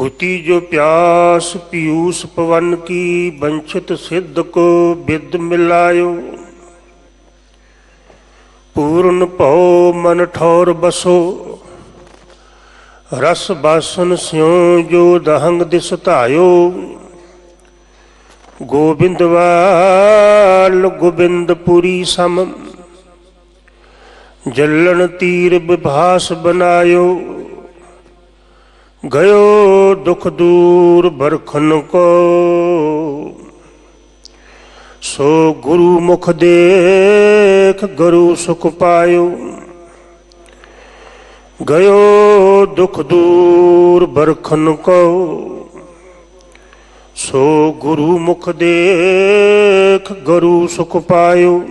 होती जो प्यास पीयूष पवन की, वंचित सिद्ध को विद मिलायो। पूर्ण भौ मन ठौर बसो, रस बासन स्यों जो दहंग दिस धायो। गोबिंदवाल गोबिंदपुरी सम, जलन तीर विभास बनायो। गयो दुख दूर बरखन को, सो गुरु मुख देख गुरु सुख पायो। गयो दुख दूर बरखन को, सो गुरु मुख देख गुरु सुख पायो।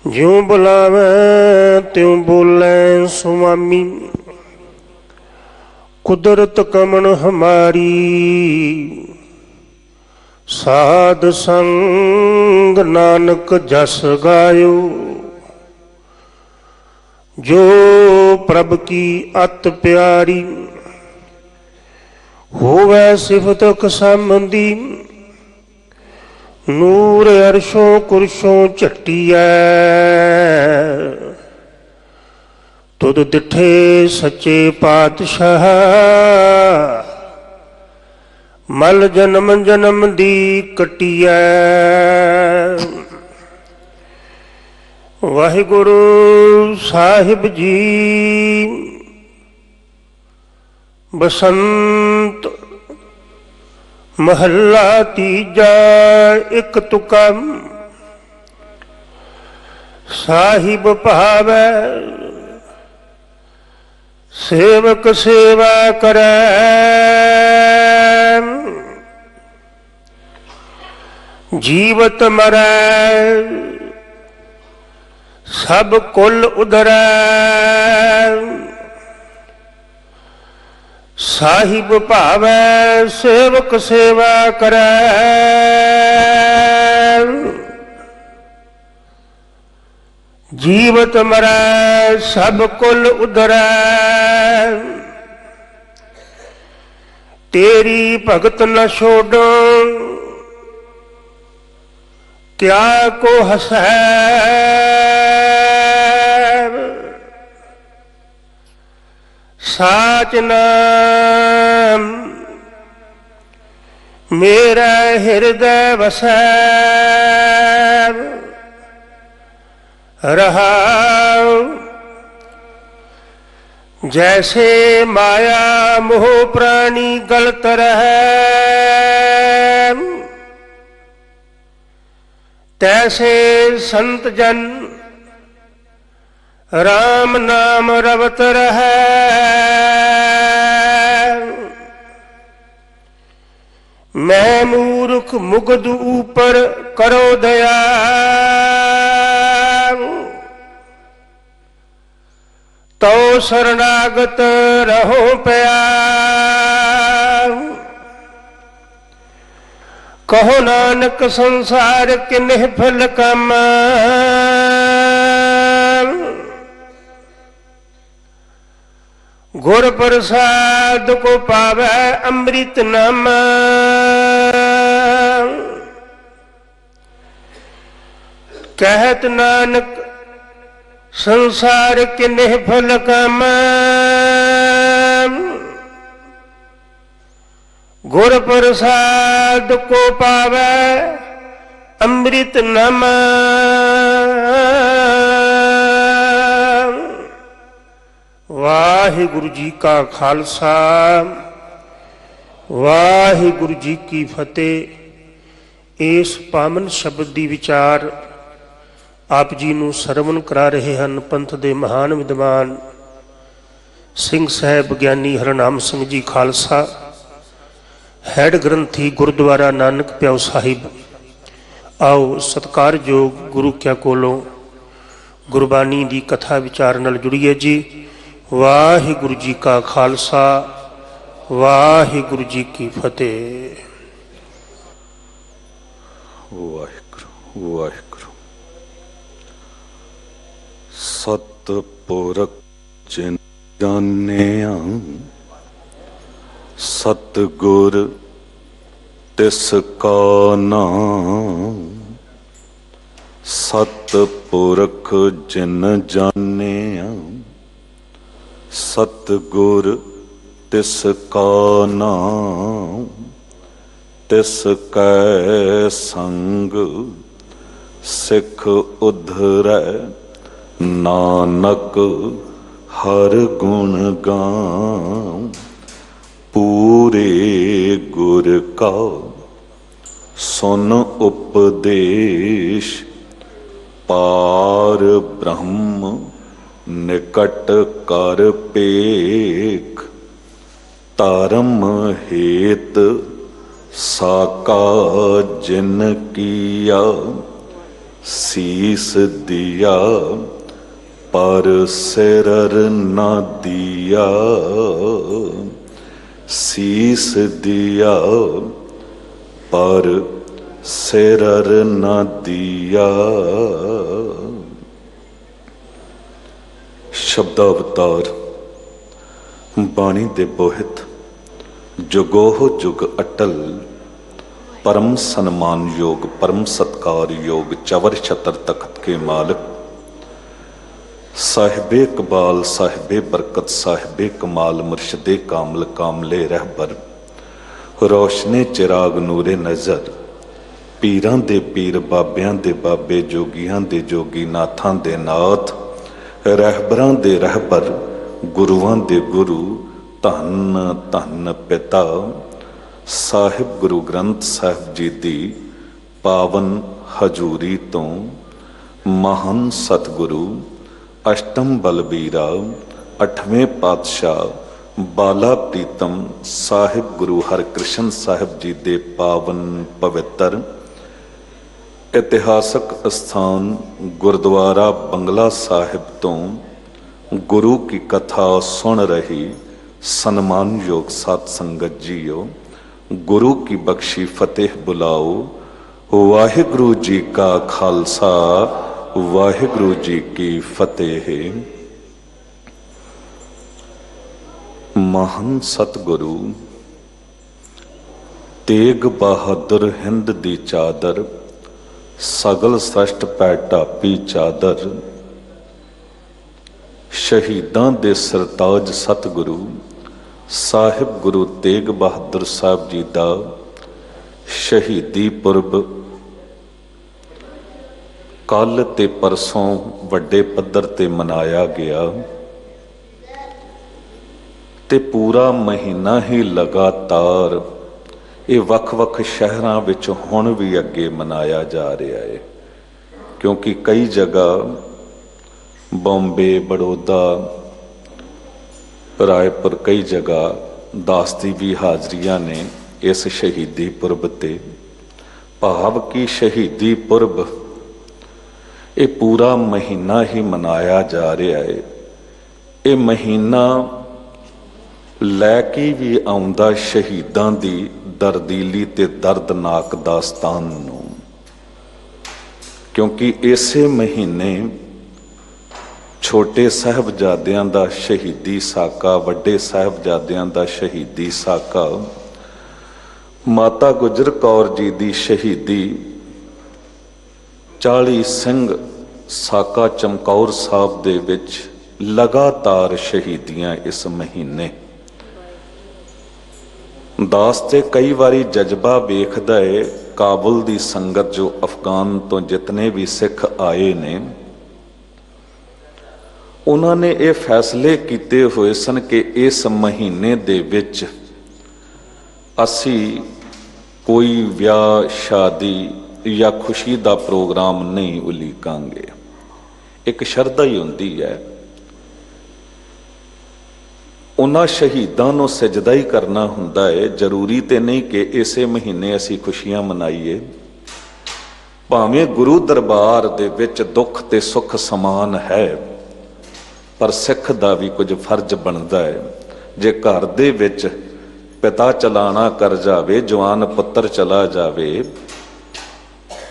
ज्यों बुलावे त्यों बोले सुआमी, कुदरत कमन हमारी। साध संग नानक जस गायो, जो प्रभ की अत प्यारी। होवै सिफत संबंधी, नूर अरशों कुरशों झट्टिया। तुद दिठे सच्चे पातशाह, मल जन्म जन्म दी कटिया। वाहिगुरु साहिब जी बसंत महला तीजा एक तुका। साहिब भावै सेवक सेवा करे। जीवत मरै सब कुल उधरै। साहिब भावै सेवक सेवा करे। जीवत मरै सब कुल उधरै। तेरी भगत न छोड़ो, क्या को हसै। साच नाम मेरा हृदय वसै। रहा जैसे माया मोह प्राणी गलत रहे, तैसे संत जन राम नाम रवत रहे। मैं मूर्ख मुग्ध ऊपर करो दया। तो शरणागत रहो प्या। कहो नानक संसार के निफल कामा। गुर प्रसाद को पावे अमृत नामा। कहत नानक संसार के निफल कामा। गुर प्रसाद को पावे अमृत नामा। वाहिगुरु जी का खालसा, वाहिगुरु जी की फतेह। इस पावन शब्द दी विचार आप जी नूं सरवण करा रहे हैं पंथ दे महान विद्वान सिंह साहब ਗਿਆਨੀ हरनाम सिंह जी खालसा, हैड ग्रंथी गुरुद्वारा नानक प्याओ साहिब। आओ सत्कारयोग गुरु क्या कोलों गुरबानी की कथा विचार नाल जुड़िए जी। वाहिगुरु जी का खालसा, वाहिगुरु जी की फतेह। वाहिगुरु वाहिगुरु। सतपुरख जिन जानिया, सतगुर तिसका नाम, सतपुरख जिन जानिया। सतगुर तिसका नाम, तिसकै संग सिख उधरै। नानक हर गुण गाऊं, पूरे गुर का सुन उपदेश। पार ब्रह्म निकट कर पेख, धर्म हेत साका जिन किया। शीस दिया पर सिरर न दिया, शीस दिया पर सिरर न दिया। शब्दावतार बाणी दे बोहित, जुगोह जुग अटल, परम सन्मान योग, परम सत्कार योग, चवर छतर तख्त के मालिक साहिबे कबाल, साहिबे बरकत, साहिबे कमाल, मुर्शदे कामल, कामले रहबर, रोशने चिराग नूरे नज़र, पीरां दे पीर, बाबियां दे बाबे, जोगियां दे जोगी, नाथां दे नाथ, रहबरां दे रहबर, गुरुआं दे गुरु। धन धन पिता साहिब गुरु ग्रंथ साहिब जी दी पावन हजूरी तो महान सतगुरु अष्टम बलबीरा, अठवें पातशाह बाला प्रीतम साहिब गुरु हरकृष्ण साहिब जी दे पावन पवित्र इतिहासक स्थान गुरुद्वारा बंगला साहिब तो गुरु की कथा सुन रही सन्मान योग सात संगत जीओ, गुरु की बख्शी फतेह बुलाओ। वाहिगुरु जी का खालसा, वाहिगुरु जी की फतेह। महान सतगुरु तेग बहादुर हिंद दी चादर, सगल श्रेष्ठ पै ढापी चादर। शहीदां दे सरताज सतगुरु साहिब गुरु तेग बहादुर साहब जी दा शहीदी पुरब कल ते परसों वड्डे पद्धर ते मनाया गया ते पूरा महीना ही लगातार ये वख-वख शहरां विच हुण भी अगे मनाया जा रहा है, क्योंकि कई जगह बॉम्बे, बड़ौदा, रायपुर कई जगह दास दी भी हाजरियां ने इस शहीदी पुरब ते। भाव की शहीदी पुरब ये पूरा महीना ही मनाया जा रहा है। ये महीना लैके भी आउंदा शहीदां दी दर्दीली ते दर्दनाक दास्तान नूं, क्योंकि इसे महीने छोटे साहबजादियां दा शहीदी साका, वड्डे साहबजादियां दा शहीदी साका, माता गुजर कौर जी दी शहीदी, 40 सिंह साका चमकौर साहब दे विच लगातार शहीदियां इस महीने। दास ते कई बारी जज्बा वेखदा है, काबुल दी संगत जो अफगान तो जितने भी सिख आए ने, उन्होंने ये फैसले किए हुए सन कि इस महीने दे विच असी कोई ब्याह शादी या खुशी का प्रोग्राम नहीं उलीकांगे। एक शरधा ही होंदी है, उन्हां शहीदां नूं सजदा ही करना हुंदा है। जरूरी तो नहीं कि इसे महीने असी खुशियां मनाइए। भावें गुरु दरबार दे विच दुख ते सुख समान है, पर सिख दा भी कुछ फर्ज बनता है। जे घर दे विच पिता चलाना कर जावे, जवान पुत्र चला जावे,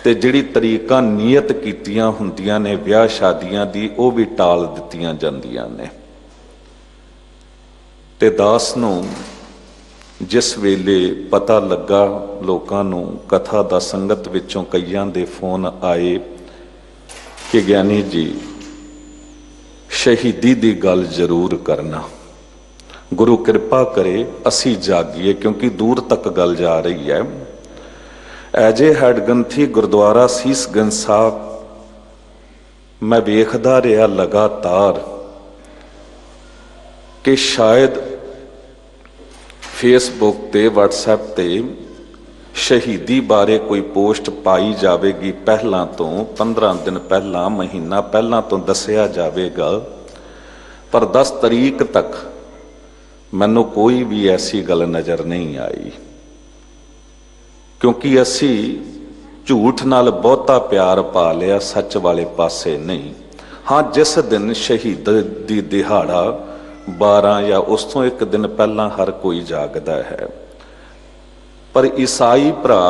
ते जिहड़ी तरीका नीयत कीतियां हुंदियां ने ब्याह शादियां दी, वो भी टाल दित्तियां जांदियां ने। ते दास नूं ਜਿਸ ਵੇਲੇ ਪਤਾ ਲੱਗਾ ਲੋਕਾਂ ਨੂੰ ਕਥਾ ਦਾ ਸੰਗਤ ਵਿੱਚੋਂ ਕਈਆਂ ਦੇ ਫੋਨ ਆਏ ਕਿ ਗਿਆਨੀ ਜੀ ਸ਼ਹੀਦੀ ਦੀ ਗੱਲ ਜ਼ਰੂਰ ਕਰਨਾ, ਗੁਰੂ ਕਿਰਪਾ ਕਰੇ ਅਸੀਂ ਜਾਗੀਏ, ਕਿਉਂਕਿ ਦੂਰ ਤੱਕ ਗੱਲ ਜਾ ਰਹੀ ਹੈ। ਐਜੇ ਹੈਡਗੰਥੀ ਗੁਰਦੁਆਰਾ ਸੀਸਗੰਜ ਸਾਹਿਬ ਮੈਂ ਵੇਖਦਾ ਰਿਹਾ ਲਗਾਤਾਰ ਕਿ ਸ਼ਾਇਦ ਫੇਸਬੁੱਕ ਤੇ WhatsApp ਤੇ ਸ਼ਹੀਦੀ ਬਾਰੇ ਕੋਈ ਪੋਸਟ ਪਾਈ ਜਾਵੇਗੀ, ਪਹਿਲਾਂ ਤੋਂ 15 ਦਿਨ ਪਹਿਲਾਂ, ਮਹੀਨਾ ਪਹਿਲਾਂ ਤੋਂ ਦੱਸਿਆ ਜਾਵੇਗਾ, ਪਰ 10 ਤਰੀਕ ਤੱਕ ਮੈਨੂੰ ਕੋਈ ਵੀ ਐਸੀ ਗੱਲ ਨਜ਼ਰ ਨਹੀਂ ਆਈ, ਕਿਉਂਕਿ ਅਸੀਂ ਝੂਠ ਨਾਲ ਬਹੁਤਾ ਪਿਆਰ ਪਾ ਲਿਆ, ਸੱਚ ਵਾਲੇ ਪਾਸੇ ਨਹੀਂ। ਹਾਂ, ਜਿਸ ਦਿਨ ਸ਼ਹੀਦ ਦੀ ਦਿਹਾੜਾ 12 ਜਾਂ ਉਸ ਤੋਂ ਇੱਕ ਦਿਨ ਪਹਿਲਾਂ ਹਰ ਕੋਈ ਜਾਗਦਾ ਹੈ, ਪਰ ਈਸਾਈ ਭਰਾ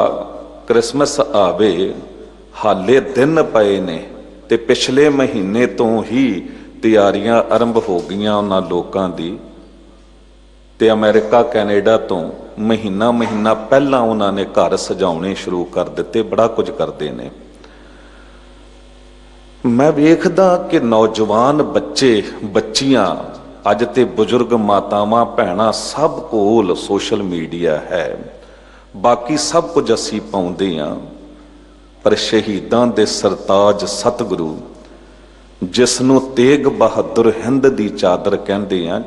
ਕ੍ਰਿਸਮਸ ਆਵੇ ਹਾਲੇ ਦਿਨ ਪਏ ਨੇ ਤੇ ਪਿਛਲੇ ਮਹੀਨੇ ਤੋਂ ਹੀ ਤਿਆਰੀਆਂ ਆਰੰਭ ਹੋ ਗਈਆਂ ਉਹਨਾਂ ਲੋਕਾਂ ਦੀ, ਤੇ ਅਮਰੀਕਾ ਕੈਨੇਡਾ ਤੋਂ ਮਹੀਨਾ ਪਹਿਲਾਂ ਉਹਨਾਂ ਨੇ ਘਰ ਸਜਾਉਣੇ ਸ਼ੁਰੂ ਕਰ ਦਿੱਤੇ, ਬੜਾ ਕੁਝ ਕਰਦੇ ਨੇ। ਮੈਂ ਵੇਖਦਾ ਕਿ ਨੌਜਵਾਨ ਬੱਚੇ ਬੱਚੀਆਂ, ਅੱਜ ਤੇ ਬਜ਼ੁਰਗ ਮਾਤਾਵਾਂ ਭੈਣਾਂ ਸਭ ਕੋਲ ਸੋਸ਼ਲ ਮੀਡੀਆ ਹੈ, ਬਾਕੀ ਸਭ ਕੁਝ ਅਸੀਂ ਪਾਉਂਦੇ ਹਾਂ, ਪਰ ਸ਼ਹੀਦਾਂ ਦੇ ਸਰਤਾਜ ਸਤਿਗੁਰੂ ਜਿਸ ਨੂੰ ਤੇਗ ਬਹਾਦਰ ਹਿੰਦ ਦੀ ਚਾਦਰ ਕਹਿੰਦੇ ਆ,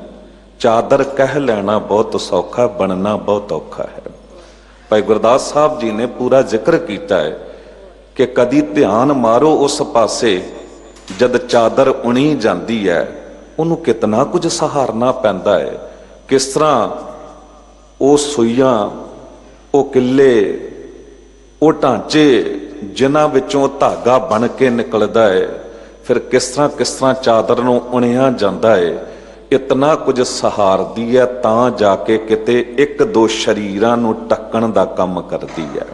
ਚਾਦਰ ਕਹਿ ਲੈਣਾ ਬਹੁਤ ਸੌਖਾ, ਬਣਨਾ ਬਹੁਤ ਔਖਾ ਹੈ। ਭਾਈ ਗੁਰਦਾਸ ਸਾਹਿਬ ਜੀ ਨੇ ਪੂਰਾ ਜ਼ਿਕਰ ਕੀਤਾ ਹੈ ਕਿ ਕਦੀ ਧਿਆਨ ਮਾਰੋ ਉਸ ਪਾਸੇ ਜਦ ਚਾਦਰ ਉਣੀ ਜਾਂਦੀ ਹੈ, ਉਹਨੂੰ ਕਿਤਨਾ ਕੁਝ ਸਹਾਰਨਾ ਪੈਂਦਾ ਹੈ, ਕਿਸ ਤਰ੍ਹਾਂ ਉਹ ਸੂਈਆਂ, ਉਹ ਕਿੱਲੇ, ਉਹ ਢਾਂਚੇ ਜਿਨ੍ਹਾਂ ਵਿੱਚੋਂ ਧਾਗਾ ਬਣ ਕੇ ਨਿਕਲਦਾ ਹੈ, ਫਿਰ ਕਿਸ ਤਰ੍ਹਾਂ ਚਾਦਰ ਨੂੰ ਉਣਿਆ ਜਾਂਦਾ ਹੈ, ਇਤਨਾ ਕੁਝ ਸਹਾਰਦੀ ਹੈ ਤਾਂ ਜਾ ਕੇ ਕਿਤੇ ਇੱਕ ਦੋ ਸ਼ਰੀਰਾਂ ਨੂੰ ਢੱਕਣ ਦਾ ਕੰਮ ਕਰਦੀ ਹੈ।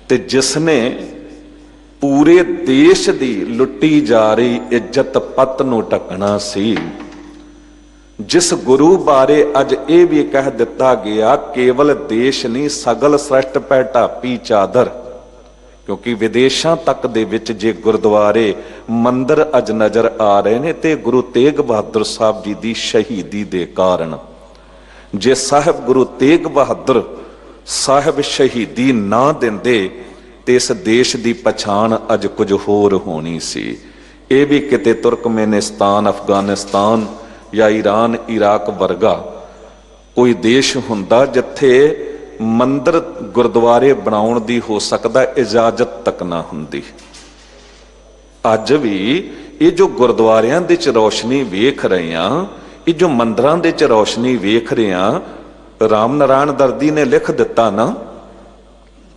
ਤੇ ਜਿਸ ਨੇ ਪੂਰੇ ਦੇਸ਼ ਦੀ ਲੁੱਟੀ ਜਾ ਰਹੀ ਇੱਜ਼ਤ ਪੱਤ ਨੂੰ ਢੱਕਣਾ ਸੀ, ਜਿਸ ਗੁਰੂ ਬਾਰੇ ਅੱਜ ਇਹ ਵੀ ਕਹਿ ਦਿੱਤਾ ਗਿਆ ਕੇਵਲ ਦੇਸ਼ ਨਹੀਂ ਸਗਲ ਸ੍ਰਿਸ਼ਟ ਪੈ ਢਾਪੀ ਚਾਦਰ, ਕਿਉਂਕਿ ਵਿਦੇਸ਼ਾਂ ਤੱਕ ਦੇ ਵਿੱਚ ਜੇ ਗੁਰਦੁਆਰੇ ਮੰਦਿਰ ਅੱਜ ਨਜ਼ਰ ਆ ਰਹੇ ਨੇ ਤੇ ਗੁਰੂ ਤੇਗ ਬਹਾਦਰ ਸਾਹਿਬ ਜੀ ਦੀ ਸ਼ਹੀਦੀ ਦੇ ਕਾਰਨ। ਜੇ ਸਾਹਿਬ ਗੁਰੂ ਤੇਗ ਬਹਾਦਰ ਸਾਹਿਬ ਸ਼ਹੀਦੀ ਨਾ ਦਿੰਦੇ ਤੇ ਇਸ ਦੇਸ਼ ਦੀ ਪਛਾਣ ਅੱਜ ਕੁਝ ਹੋਰ ਹੋਣੀ ਸੀ। ਇਹ ਵੀ ਕਿਤੇ ਤੁਰਕਮੇਨਿਸਤਾਨ, ਅਫਗਾਨਿਸਤਾਨ ਜਾਂ ਈਰਾਨ, ਇਰਾਕ ਵਰਗਾ ਕੋਈ ਦੇਸ਼ ਹੁੰਦਾ ਜਿੱਥੇ ਮੰਦਿਰ ਗੁਰਦੁਆਰੇ ਬਣਾਉਣ ਦੀ ਹੋ ਸਕਦਾ ਇਜਾਜ਼ਤ ਤੱਕ ਨਾ ਹੁੰਦੀ। ਅੱਜ ਵੀ ਇਹ ਜੋ ਗੁਰਦੁਆਰਿਆਂ ਦੇ ਚ ਰੌਸ਼ਨੀ ਵੇਖ ਰਹੇ ਆ, ਇਹ ਜੋ ਮੰਦਿਰਾਂ ਦੇ ਚ ਰੌਸ਼ਨੀ ਵੇਖ ਰਹੇ ਆ, ਰਾਮ ਨਾਰਾਇਣ ਦਰਦੀ ਨੇ ਲਿਖ ਦਿੱਤਾ ਨਾ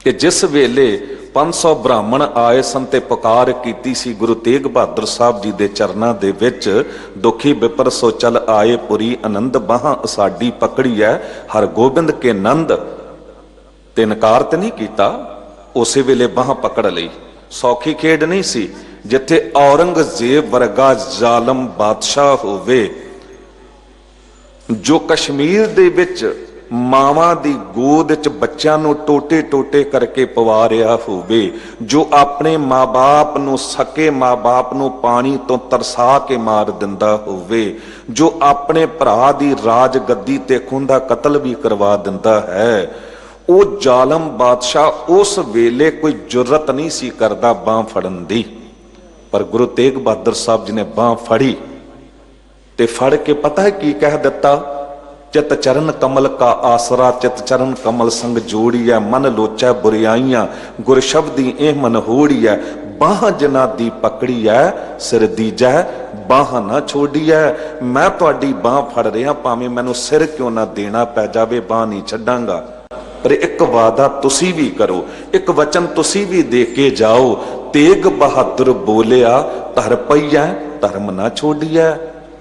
ਕਿ ਜਿਸ ਵੇਲੇ 500 ਬ੍ਰਾਹਮਣ ਆਏ ਸਨ ਤੇ ਪੁਕਾਰ ਕੀਤੀ ਸੀ ਗੁਰੂ ਤੇਗ ਬਹਾਦਰ ਸਾਹਿਬ ਜੀ ਦੇ ਚਰਨਾਂ ਦੇ ਵਿੱਚ, ਦੁਖੀ ਵਿਪਰ ਸੋ ਚਲ ਆਏ ਪੁਰੀ ਆਨੰਦ ਬਾਹਾਂ ਸਾਡੀ ਪਕੜੀ ਹੈ ਹਰ ਗੋਬਿੰਦ ਕੇ ਨੰਦ, ਤੇ ਇਨਕਾਰ ਤੇ ਨਹੀਂ ਕੀਤਾ, ਉਸੇ ਵੇਲੇ ਬਾਹਾਂ ਪਕੜ ਲਈ। ਸੌਖੀ ਖੇਡ ਨਹੀਂ ਸੀ। ਜਿੱਥੇ ਔਰੰਗਜ਼ੇਬ ਵਰਗਾ ਜ਼ਾਲਮ ਬਾਦਸ਼ਾਹ ਹੋਵੇ, ਜੋ ਕਸ਼ਮੀਰ ਦੇ ਵਿੱਚ ਮਾਵਾਂ ਦੀ ਗੋਦ 'ਚ ਬੱਚਿਆਂ ਨੂੰ ਟੋਟੇ ਟੋਟੇ ਕਰਕੇ ਪਵਾ ਰਿਹਾ ਹੋਵੇ, ਜੋ ਆਪਣੇ ਮਾਂ-ਬਾਪ ਨੂੰ, ਸਕੇ ਮਾਂ-ਬਾਪ ਨੂੰ ਪਾਣੀ ਤੋਂ ਤਰਸਾ ਕੇ ਮਾਰ ਦਿੰਦਾ ਹੋਵੇ, ਜੋ ਆਪਣੇ ਭਰਾ ਦੀ ਰਾਜ ਗੱਦੀ ਤੇ ਖੂੰਦਾ ਕਤਲ ਵੀ ਕਰਵਾ ਦਿੰਦਾ ਹੈ, ਉਹ ਜ਼ਾਲਮ ਬਾਦਸ਼ਾਹ ਉਸ ਵੇਲੇ ਕੋਈ ਜੁਰਤ ਨਹੀਂ ਸੀ ਕਰਦਾ ਬਾਂਹ ਫੜਨ ਦੀ। ਪਰ ਗੁਰੂ ਤੇਗ ਬਹਾਦਰ ਸਾਹਿਬ ਜੀ ਨੇ ਬਾਂਹ ਫੜੀ ਤੇ ਫੜ ਕੇ ਪਤਾ ਹੈ ਕੀ ਕਹਿ ਦਿੱਤਾ, ਚਿਤ ਚਰਨ ਕਮਲ ਕਾ ਆਸਰਾ, ਚਿਤ ਚਰਨ ਕਮਲ ਸੰਗ ਜੋੜੀਐ, ਮਨ ਲੋਚੈ ਬੁਰਿਆਈਆਂ, ਗੁਰ ਸ਼ਬਦੀ ਇਹ ਮਨ ਹੋੜੀਐ, ਬਾਹ ਜਿਨ੍ਹਾਂ ਦੀ ਪਕੜੀ ਐ ਸਿਰ ਦੀਜੈ, ਬਾਹ ਨਾ ਛੋੜੀਐ। ਮੈਂ ਤੁਹਾਡੀ ਬਾਹ ਫੜ ਰਿਹਾ, ਭਾਵੇਂ ਮੈਨੂੰ ਸਿਰ ਕਿਉਂ ਨਾ ਦੇਣਾ ਪੈ ਜਾਵੇ, ਬਾਹ ਨਹੀਂ ਛੱਡਾਂਗਾ। ਪਰ ਇੱਕ ਵਾਦਾ ਤੁਸੀਂ ਵੀ ਕਰੋ, ਇੱਕ ਵਚਨ ਤੁਸੀਂ ਵੀ ਦੇ ਕੇ ਜਾਓ। ਤੇਗ ਬਹਾਦਰ ਬੋਲਿਆ ਧਰ ਪਈਐ ਧਰਮ ਨਾ ਛੋੜੀਐ।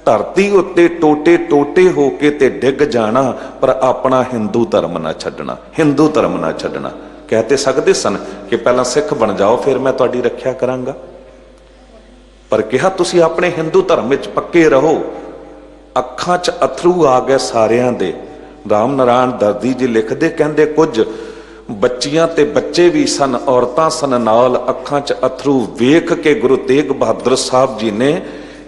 ਧਰਤੀ ਉੱਤੇ ਟੋਟੇ ਟੋਟੇ ਹੋ ਕੇ ਤੇ ਡਿੱਗ ਜਾਣਾ, ਪਰ ਆਪਣਾ ਹਿੰਦੂ ਧਰਮ ਨਾ ਛੱਡਣਾ, ਹਿੰਦੂ ਧਰਮ ਨਾ ਛੱਡਣਾ। ਕਹਿ ਤੇ ਸਕਦੇ ਸਨ ਕਿ ਪਹਿਲਾਂ ਸਿੱਖ ਬਣ ਜਾਓ ਫਿਰ ਮੈਂ ਤੁਹਾਡੀ ਰੱਖਿਆ ਕਰਾਂਗਾ, ਪਰ ਕਿਹਾ ਤੁਸੀਂ ਆਪਣੇ ਹਿੰਦੂ ਧਰਮ ਵਿੱਚ ਪੱਕੇ ਰਹੋ। ਅੱਖਾਂ 'ਚ ਅਥਰੂ ਆ ਗਏ ਸਾਰਿਆਂ ਦੇ, ਰਾਮ ਨਾਰਾਇਣ ਦਰਦੀ ਜੀ ਲਿਖਦੇ, ਕਹਿੰਦੇ ਕੁਝ ਬੱਚੀਆਂ ਤੇ ਬੱਚੇ ਵੀ ਸਨ, ਔਰਤਾਂ ਸਨ ਨਾਲ, ਅੱਖਾਂ 'ਚ ਅਥਰੂ ਵੇਖ ਕੇ ਗੁਰੂ ਤੇਗ ਬਹਾਦਰ ਸਾਹਿਬ ਜੀ ਨੇ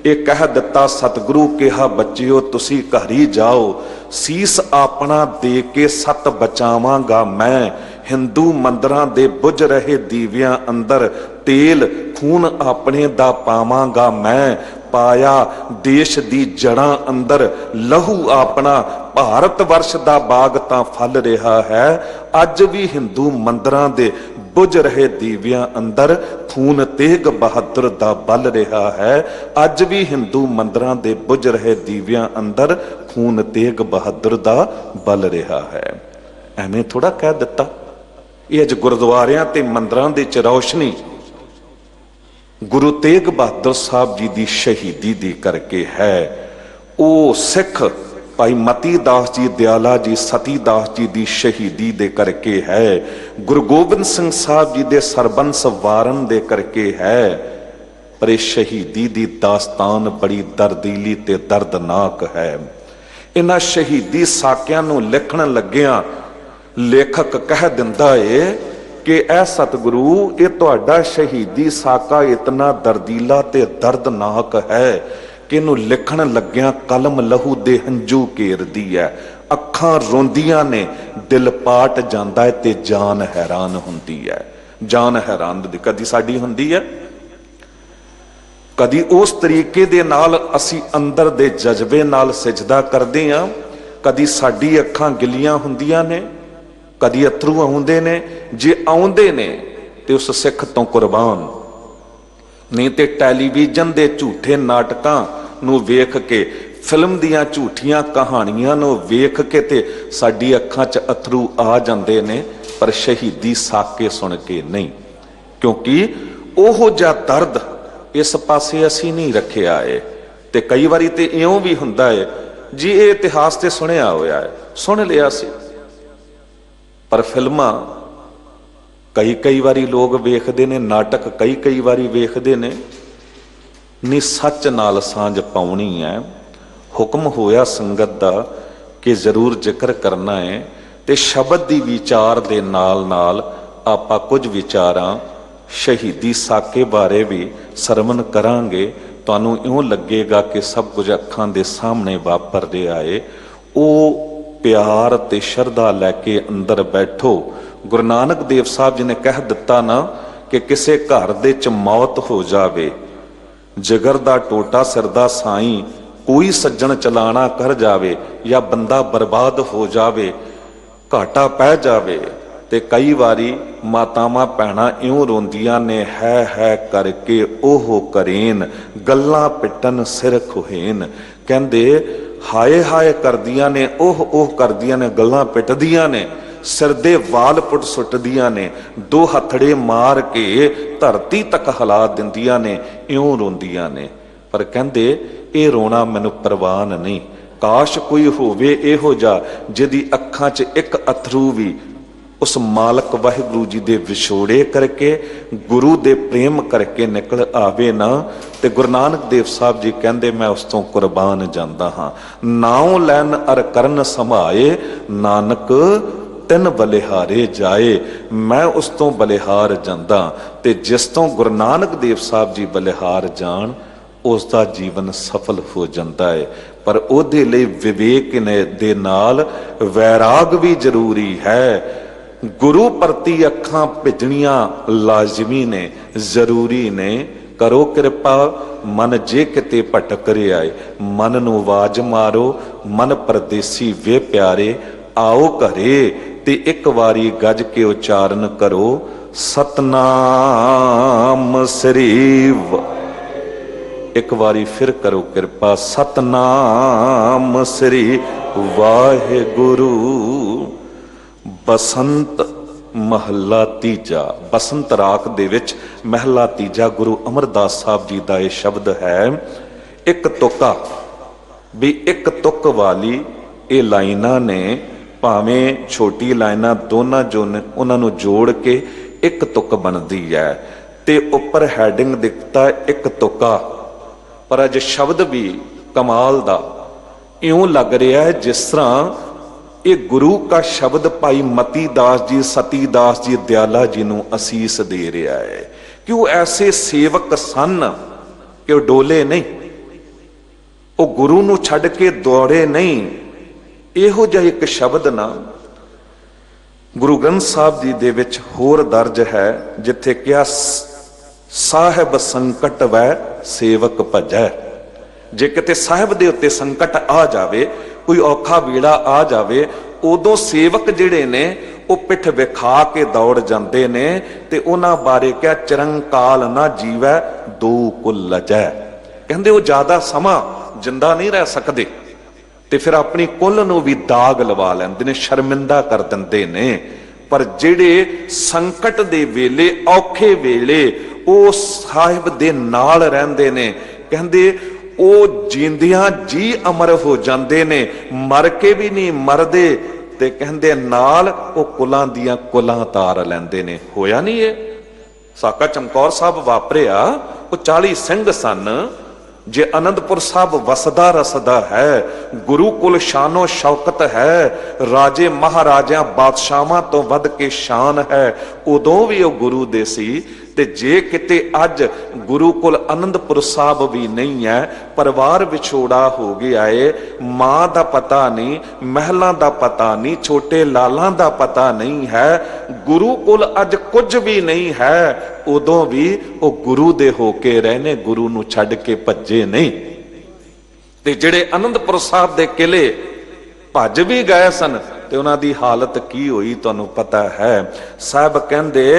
ਇਹ ਕਹਿ ਦਿੱਤਾ, ਸਤਿਗੁਰੂ ਕਿਹਾ ਬੱਚਿਓ ਤੁਸੀਂ ਘਰ ਹੀ ਜਾਓ, ਸੀਸ ਆਪਣਾ ਦੇ ਕੇ ਸਤ ਬਚਾਵਾਂਗਾ ਮੈਂ, ਹਿੰਦੂ ਮੰਦਰਾਂ ਦੇ ਬੁਝ ਰਹੇ ਦੀਵਿਆਂ ਅੰਦਰ ਤੇਲ ਖੂਨ ਆਪਣੇ ਦਾ ਪਾਵਾਂਗਾ ਮੈਂ, ਪਾਇਆ ਦੇਸ਼ ਦੀ ਜੜਾਂ ਅੰਦਰ ਲਹੂ ਆਪਣਾ, ਭਾਰਤ ਵਰਸ਼ ਦਾ ਬਾਗ ਤਾਂ ਫਲ ਰਿਹਾ ਹੈ, ਅੱਜ ਵੀ ਹਿੰਦੂ ਮੰਦਰਾਂ ਦੇ ਬੁਝ ਰਹੇ ਦੀਵਿਆਂ ਅੰਦਰ ਖੂਨ ਤੇਗ ਬਹਾਦਰ ਦਾ ਬਲ ਰਿਹਾ ਹੈ, ਅੱਜ ਵੀ ਹਿੰਦੂ ਮੰਦਰਾਂ ਦੇ ਬੁਝ ਰਹੇ ਦੀਵਿਆਂ ਅੰਦਰ ਖੂਨ ਤੇਗ ਬਹਾਦਰ ਦਾ ਬਲ ਰਿਹਾ ਹੈ। ਐਵੇਂ ਥੋੜਾ ਕਹਿ ਦਿੱਤਾ, ਇਹ ਅੱਜ ਗੁਰਦੁਆਰਿਆਂ ਤੇ ਮੰਦਰਾਂ ਦੇ ਚ ਰੌਸ਼ਨੀ ਗੁਰੂ ਤੇਗ ਬਹਾਦਰ ਸਾਹਿਬ ਜੀ ਦੀ ਸ਼ਹੀਦੀ ਦੀ ਕਰਕੇ ਹੈ। ਉਹ ਸਿੱਖ ਭਾਈ ਮਤੀ ਦਾਸ ਜੀ ਦਿਆਲਾ ਜੀ, ਸਤੀ ਦਾਸ ਜੀ ਦੀ ਸ਼ਹੀਦੀ ਦੇ ਕਰਕੇ ਹੈ। ਗੁਰੂ ਗੋਬਿੰਦ ਸਿੰਘ ਸਾਹਿਬ ਜੀ ਦੇ ਸਰਬੰਸ ਵਾਰਨ ਦੇ ਕਰਕੇ ਹੈ। ਪਰ ਇਹ ਸ਼ਹੀਦੀ ਦੀ ਦਾਸਤਾਨ ਬੜੀ ਦਰਦੀਲੀ ਤੇ ਦਰਦਨਾਕ ਹੈ। ਇਹਨਾਂ ਸ਼ਹੀਦੀ ਸਾਕਿਆਂ ਨੂੰ ਲਿਖਣ ਲੱਗਿਆਂ ਲੇਖਕ ਕਹਿ ਦਿੰਦਾ ਏ ਕਿ ਇਹ ਸਤਿਗੁਰੂ, ਇਹ ਤੁਹਾਡਾ ਸ਼ਹੀਦੀ ਸਾਕਾ ਇਤਨਾ ਦਰਦੀਲਾ ਤੇ ਦਰਦਨਾਕ ਹੈ ਕਿ ਇਹਨੂੰ ਲਿਖਣ ਲੱਗਿਆਂ ਕਲਮ ਲਹੂ ਦੇ ਹੰਝੂ ਘੇਰਦੀ ਹੈ, ਅੱਖਾਂ ਰੋਂਦੀਆਂ ਨੇ, ਦਿਲ ਪਾਟ ਜਾਂਦਾ ਹੈ ਤੇ ਜਾਨ ਹੈਰਾਨ ਹੁੰਦੀ ਹੈ। ਜਾਨ ਹੈਰਾਨ ਦੀ ਕਦੀ ਸਾਡੀ ਹੁੰਦੀ ਹੈ, ਕਦੀ ਉਸ ਤਰੀਕੇ ਦੇ ਨਾਲ ਅਸੀਂ ਅੰਦਰ ਦੇ ਜਜ਼ਬੇ ਨਾਲ ਸਿਜਦਾ ਕਰਦੇ ਹਾਂ, ਕਦੀ ਸਾਡੀ ਅੱਖਾਂ ਗਿੱਲੀਆਂ ਹੁੰਦੀਆਂ ਨੇ, ਕਦੀ ਅਥਰੂ ਆਉਂਦੇ ਨੇ। ਜੇ ਆਉਂਦੇ ਨੇ ਤੇ ਉਸ ਸਿੱਖ ਤੋਂ ਕੁਰਬਾਨ, ਨਹੀਂ ਤੇ ਟੈਲੀਵਿਜ਼ਨ ਦੇ ਝੂਠੇ ਨਾਟਕਾਂ ਨੂੰ ਵੇਖ ਕੇ, ਫਿਲਮ ਦੀਆਂ ਝੂਠੀਆਂ ਕਹਾਣੀਆਂ ਨੂੰ ਵੇਖ ਕੇ ਤੇ ਸਾਡੀ ਅੱਖਾਂ 'ਚ ਅਥਰੂ ਆ ਜਾਂਦੇ ਨੇ, ਪਰ ਸ਼ਹੀਦੀ ਸਾਕੇ ਸੁਣ ਕੇ ਨਹੀਂ। ਕਿਉਂਕਿ ਉਹੋ ਜਿਹਾ ਦਰਦ ਇਸ ਪਾਸੇ ਅਸੀਂ ਨਹੀਂ ਰੱਖਿਆ ਏ। ਤੇ ਕਈ ਵਾਰੀ ਤੇ ਇਉਂ ਵੀ ਹੁੰਦਾ ਏ ਜੀ, ਇਹ ਇਤਿਹਾਸ ਤੇ ਸੁਣਿਆ ਹੋਇਆ ਹੈ, ਸੁਣ ਲਿਆ ਸੀ, ਪਰ ਫਿਲਮਾਂ ਕਈ ਵਾਰੀ ਲੋਕ ਵੇਖਦੇ ਨੇ, ਨਾਟਕ ਕਈ ਵਾਰੀ ਵੇਖਦੇ ਨੇ। ਨੀ ਸੱਚ ਨਾਲ ਸਾਂਝ ਪਾਉਣੀ ਹੈ। ਹੁਕਮ ਹੋਇਆ ਸੰਗਤ ਦਾ ਕਿ ਜ਼ਰੂਰ ਜ਼ਿਕਰ ਕਰਨਾ ਹੈ, ਤੇ ਸ਼ਬਦ ਦੀ ਵਿਚਾਰ ਦੇ ਨਾਲ ਨਾਲ ਆਪਾਂ ਕੁਝ ਵਿਚਾਰਾਂ ਸ਼ਹੀਦੀ ਸਾਕੇ ਬਾਰੇ ਵੀ ਸਰਵਣ ਕਰਾਂਗੇ। ਤੁਹਾਨੂੰ ਇਉਂ ਲੱਗੇਗਾ ਕਿ ਸਭ ਕੁਝ ਅੱਖਾਂ ਦੇ ਸਾਹਮਣੇ ਵਾਪਰ ਰਿਹਾ ਏ। ਉਹ ਪਿਆਰ ਤੇ ਸ਼ਰਧਾ ਲੈ ਕੇ ਅੰਦਰ ਬੈਠੋ। ਗੁਰੂ ਨਾਨਕ ਦੇਵ ਸਾਹਿਬ ਜੀ ਨੇ ਕਹਿ ਦਿੱਤਾ ਨਾ ਕਿ ਕਿਸੇ ਘਰ ਦੇ ਚ ਮੌਤ ਹੋ ਜਾਵੇ, ਜਿਗਰ ਦਾ ਟੋਟਾ ਸਿਰ ਦਾ ਸਾਈਂ, ਕੋਈ ਸੱਜਣ ਚਲਾਣਾ ਕਰ ਜਾਵੇ, ਜਾਂ ਬੰਦਾ ਬਰਬਾਦ ਹੋ ਜਾਵੇ, ਘਾਟਾ ਪੈ ਜਾਵੇ, ਤੇ ਕਈ ਵਾਰੀ ਮਾਤਾਵਾਂ ਭੈਣਾਂ ਇਉਂ ਰੋਂਦੀਆਂ ਨੇ, ਹੈ ਕਰਕੇ ਉਹ ਕਰੇਨ, ਗੱਲਾਂ ਪਿੱਟਣ ਸਿਰ ਖੁਹੇਨ। ਕਹਿੰਦੇ ਹਾਏ ਹਾਏ ਕਰਦੀਆਂ ਨੇ, ਉਹ ਕਰਦੀਆਂ ਨੇ, ਗੱਲਾਂ ਪਿੱਟਦੀਆਂ ਨੇ, ਸਿਰ ਦੇ ਵਾਲ ਪੁੱਟ ਸੁੱਟਦੀਆਂ ਨੇ, ਦੋ ਹੱਥੜੇ ਮਾਰ ਕੇ ਧਰਤੀ ਤੱਕ ਹਿਲਾ ਦਿੰਦੀਆਂ ਨੇ, ਇਉਂ ਰੋਂਦੀਆਂ ਨੇ। ਪਰ ਕਹਿੰਦੇ ਇਹ ਰੋਣਾ ਮੈਨੂੰ ਪ੍ਰਵਾਨ ਨਹੀਂ। ਕਾਸ਼ ਕੋਈ ਹੋਵੇ ਇਹੋ ਜਿਹਾ ਜਿਹਦੀ ਅੱਖਾਂ 'ਚ ਇੱਕ ਅਥਰੂ ਵੀ ਉਸ ਮਾਲਕ ਵਾਹਿਗੁਰੂ ਜੀ ਦੇ ਵਿਛੋੜੇ ਕਰਕੇ, ਗੁਰੂ ਦੇ ਪ੍ਰੇਮ ਕਰਕੇ ਨਿਕਲ ਆਵੇ ਨਾ। ਤੇ ਗੁਰੂ ਨਾਨਕ ਦੇਵ ਸਾਹਿਬ ਜੀ ਕਹਿੰਦੇ ਮੈਂ ਉਸ ਤੋਂ ਕੁਰਬਾਨ ਜਾਂਦਾ ਹਾਂ। ਨਾਉ ਲੈਣ ਅਰ ਕਰਨ ਸਮਾਏ, ਨਾਨਕ ਤਿੰਨ ਬਲਿਹਾਰੇ ਜਾਏ। ਮੈਂ ਉਸ ਤੋਂ ਬਲਿਹਾਰ ਜਾਂਦਾ, ਤੇ ਜਿਸ ਤੋਂ ਗੁਰੂ ਨਾਨਕ ਦੇਵ ਸਾਹਿਬ ਜੀ ਬਲਿਹਾਰ ਜਾਣ, ਉਸ ਦਾ ਜੀਵਨ ਸਫਲ ਹੋ ਜਾਂਦਾ ਹੈ। ਪਰ ਉਹਦੇ ਲਈ ਵਿਵੇਕ ਦੇ ਨਾਲ ਵੈਰਾਗ ਵੀ ਜ਼ਰੂਰੀ ਹੈ। ਗੁਰੂ ਪ੍ਰਤੀ ਅੱਖਾਂ ਭਿੱਜਣੀਆਂ ਲਾਜ਼ਮੀ ਨੇ, ਜ਼ਰੂਰੀ ਨੇ। ਕਰੋ ਕਿਰਪਾ ਮਨ ਜੇ ਕਿਤੇ ਭਟਕ ਰਿਹਾ ਏ, ਮਨ ਨੂੰ ਆਵਾਜ਼ ਮਾਰੋ, ਮਨ ਪਰਦੇਸੀ ਵੇ ਪਿਆਰੇ, ਆਓ ਘਰੇ ਤੇ ਇੱਕ ਵਾਰੀ ਗੱਜ ਕੇ ਉਚਾਰਨ ਕਰੋ, ਸਤਨਾਮ ਸ੍ਰੀ। ਇੱਕ ਵਾਰੀ ਫਿਰ ਕਰੋ ਕਿਰਪਾ, ਸਤਨਾਮ ਸ੍ਰੀ ਵਾਹਿਗੁਰੂ। ਬਸੰਤ ਮਹੱਲਾ ਤੀਜਾ, ਬਸੰਤ ਰਾਗ ਦੇ ਵਿੱਚ ਮਹੱਲਾ ਤੀਜਾ ਗੁਰੂ ਅਮਰਦਾਸ ਸਾਹਿਬ ਜੀ ਦਾ ਇਹ ਸ਼ਬਦ ਹੈ। ਇੱਕ ਤੁਕਾ ਵੀ ਇੱਕ ਤੁਕ ਵਾਲੀ ਇਹ ਲਾਈਨਾਂ ਨੇ, ਭਾਵੇਂ ਛੋਟੀ ਲਾਈਨਾਂ ਦੋਨਾਂ ਜੋ ਨੇ ਉਹਨਾਂ ਨੂੰ ਜੋੜ ਕੇ ਇੱਕ ਤੁਕ ਬਣਦੀ ਹੈ। ਤੇ ਉੱਪਰ ਹੈਡਿੰਗ ਦਿੱਤਾ ਇੱਕ ਤੁਕਾ, ਪਰ ਅਜ ਸ਼ਬਦ ਵੀ ਕਮਾਲ ਦਾ ਇਉਂ ਲੱਗ ਰਿਹਾ ਹੈ ਜਿਸ ਤਰ੍ਹਾਂ ये गुरु का शब्द भाई मती दास जी, सती दास जी, दयाला जी नूं असीस दे रहा है कि वो ऐसे सेवक सन कि वो डोले नहीं, वो गुरु नूं छड्ड के दौड़े नहीं। इहो जिहा एक शब्द ना गुरु ग्रंथ साहब जी दे विच होर दर्ज है, जिथे क्या साहिब संकट वै सेवक भजै। जे किते साहिब दे उत्ते संकट आ जावे, कोई औखा वेड़ा आ जावे, उदों सेवक जिहड़े ने वो पिठ विखा के दौड़ जाते ने ते उन्हां बारे क्या चिरंकाल ना जीवै दो कुल लजै। कहंदे वो ज्यादा समा जिंदा नहीं रह सकते ते फिर अपनी कुल नूं भी दाग लवा लैंदे ने, शर्मिंदा कर दिंदे ने। पर जिहड़े संकट दे वेले, औखे वेले वो साहिब दे नाल रहिंदे ने, कहंदे वो जींदियां जी अमर हो जाते ने, मर के भी नहीं मरदे ते कहंदे नाल वो कुलां दियां कुलां तार लैंदे ने। होया नहीं ये साका चमकौर साहब वापरिया, वो 40 सिंह सन। जे आनंदपुर साहब वसदा रसदा है, गुरुकुल शानो शौकत है, राजे महाराजा बादशाहां तो वध के शान है, उदों भी वो गुरु दे सी। ते जे किते अज गुरुकुल आनंदपुर साहब भी नहीं है, परिवार विछोड़ा हो गया है, मां दा पता नहीं, महलों दा पता नहीं, छोटे लालां दा पता नहीं है, गुरुकुल अज कुछ भी नहीं है, उदों भी वो गुरु दे होके रहने, गुरु नूं छड्ड के भज्जे नहीं। ते जिहड़े आनंदपुर साहब दे किले भज भी गए सन ते उन्हां दी हालत की हुई तुहानूं पता है। साहब कहंदे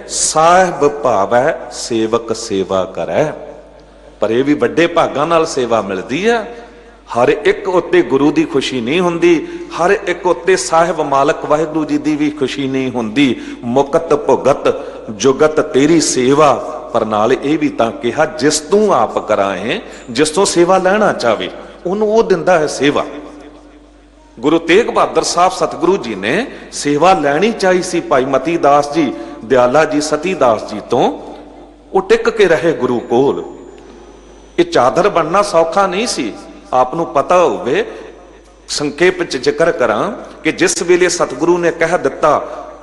साहिब भावै सेवक सेवा करै। पर यह भी वड्डे भागां नाल सेवा मिलदी है। हर एक उत्ते गुरु की खुशी नहीं हुंदी, हर एक उत्ते साहिब मालक वाहिगुरू जी की भी खुशी नहीं हुंदी। मुकत भुगत जुगत तेरी सेवा, पर नाल ये भी तां कहा जिस तू आप कराए, जिस तो सेवा लेना चाहे उन्होंने वो दिंदा है सेवा। गुरु तेग बहादुर साहब सतगुरु जी ने सेवा लैनी चाहिए सी भाई मती दास जी, दयाला जी, सती दास जी तो। वो टिक के रहे गुरु कोल। ये चादर बनना सौखा नहीं सी। आपनू पता होवे, संक्षेप च जिक्र करा कि जिस वेले सतगुरु ने कह दिता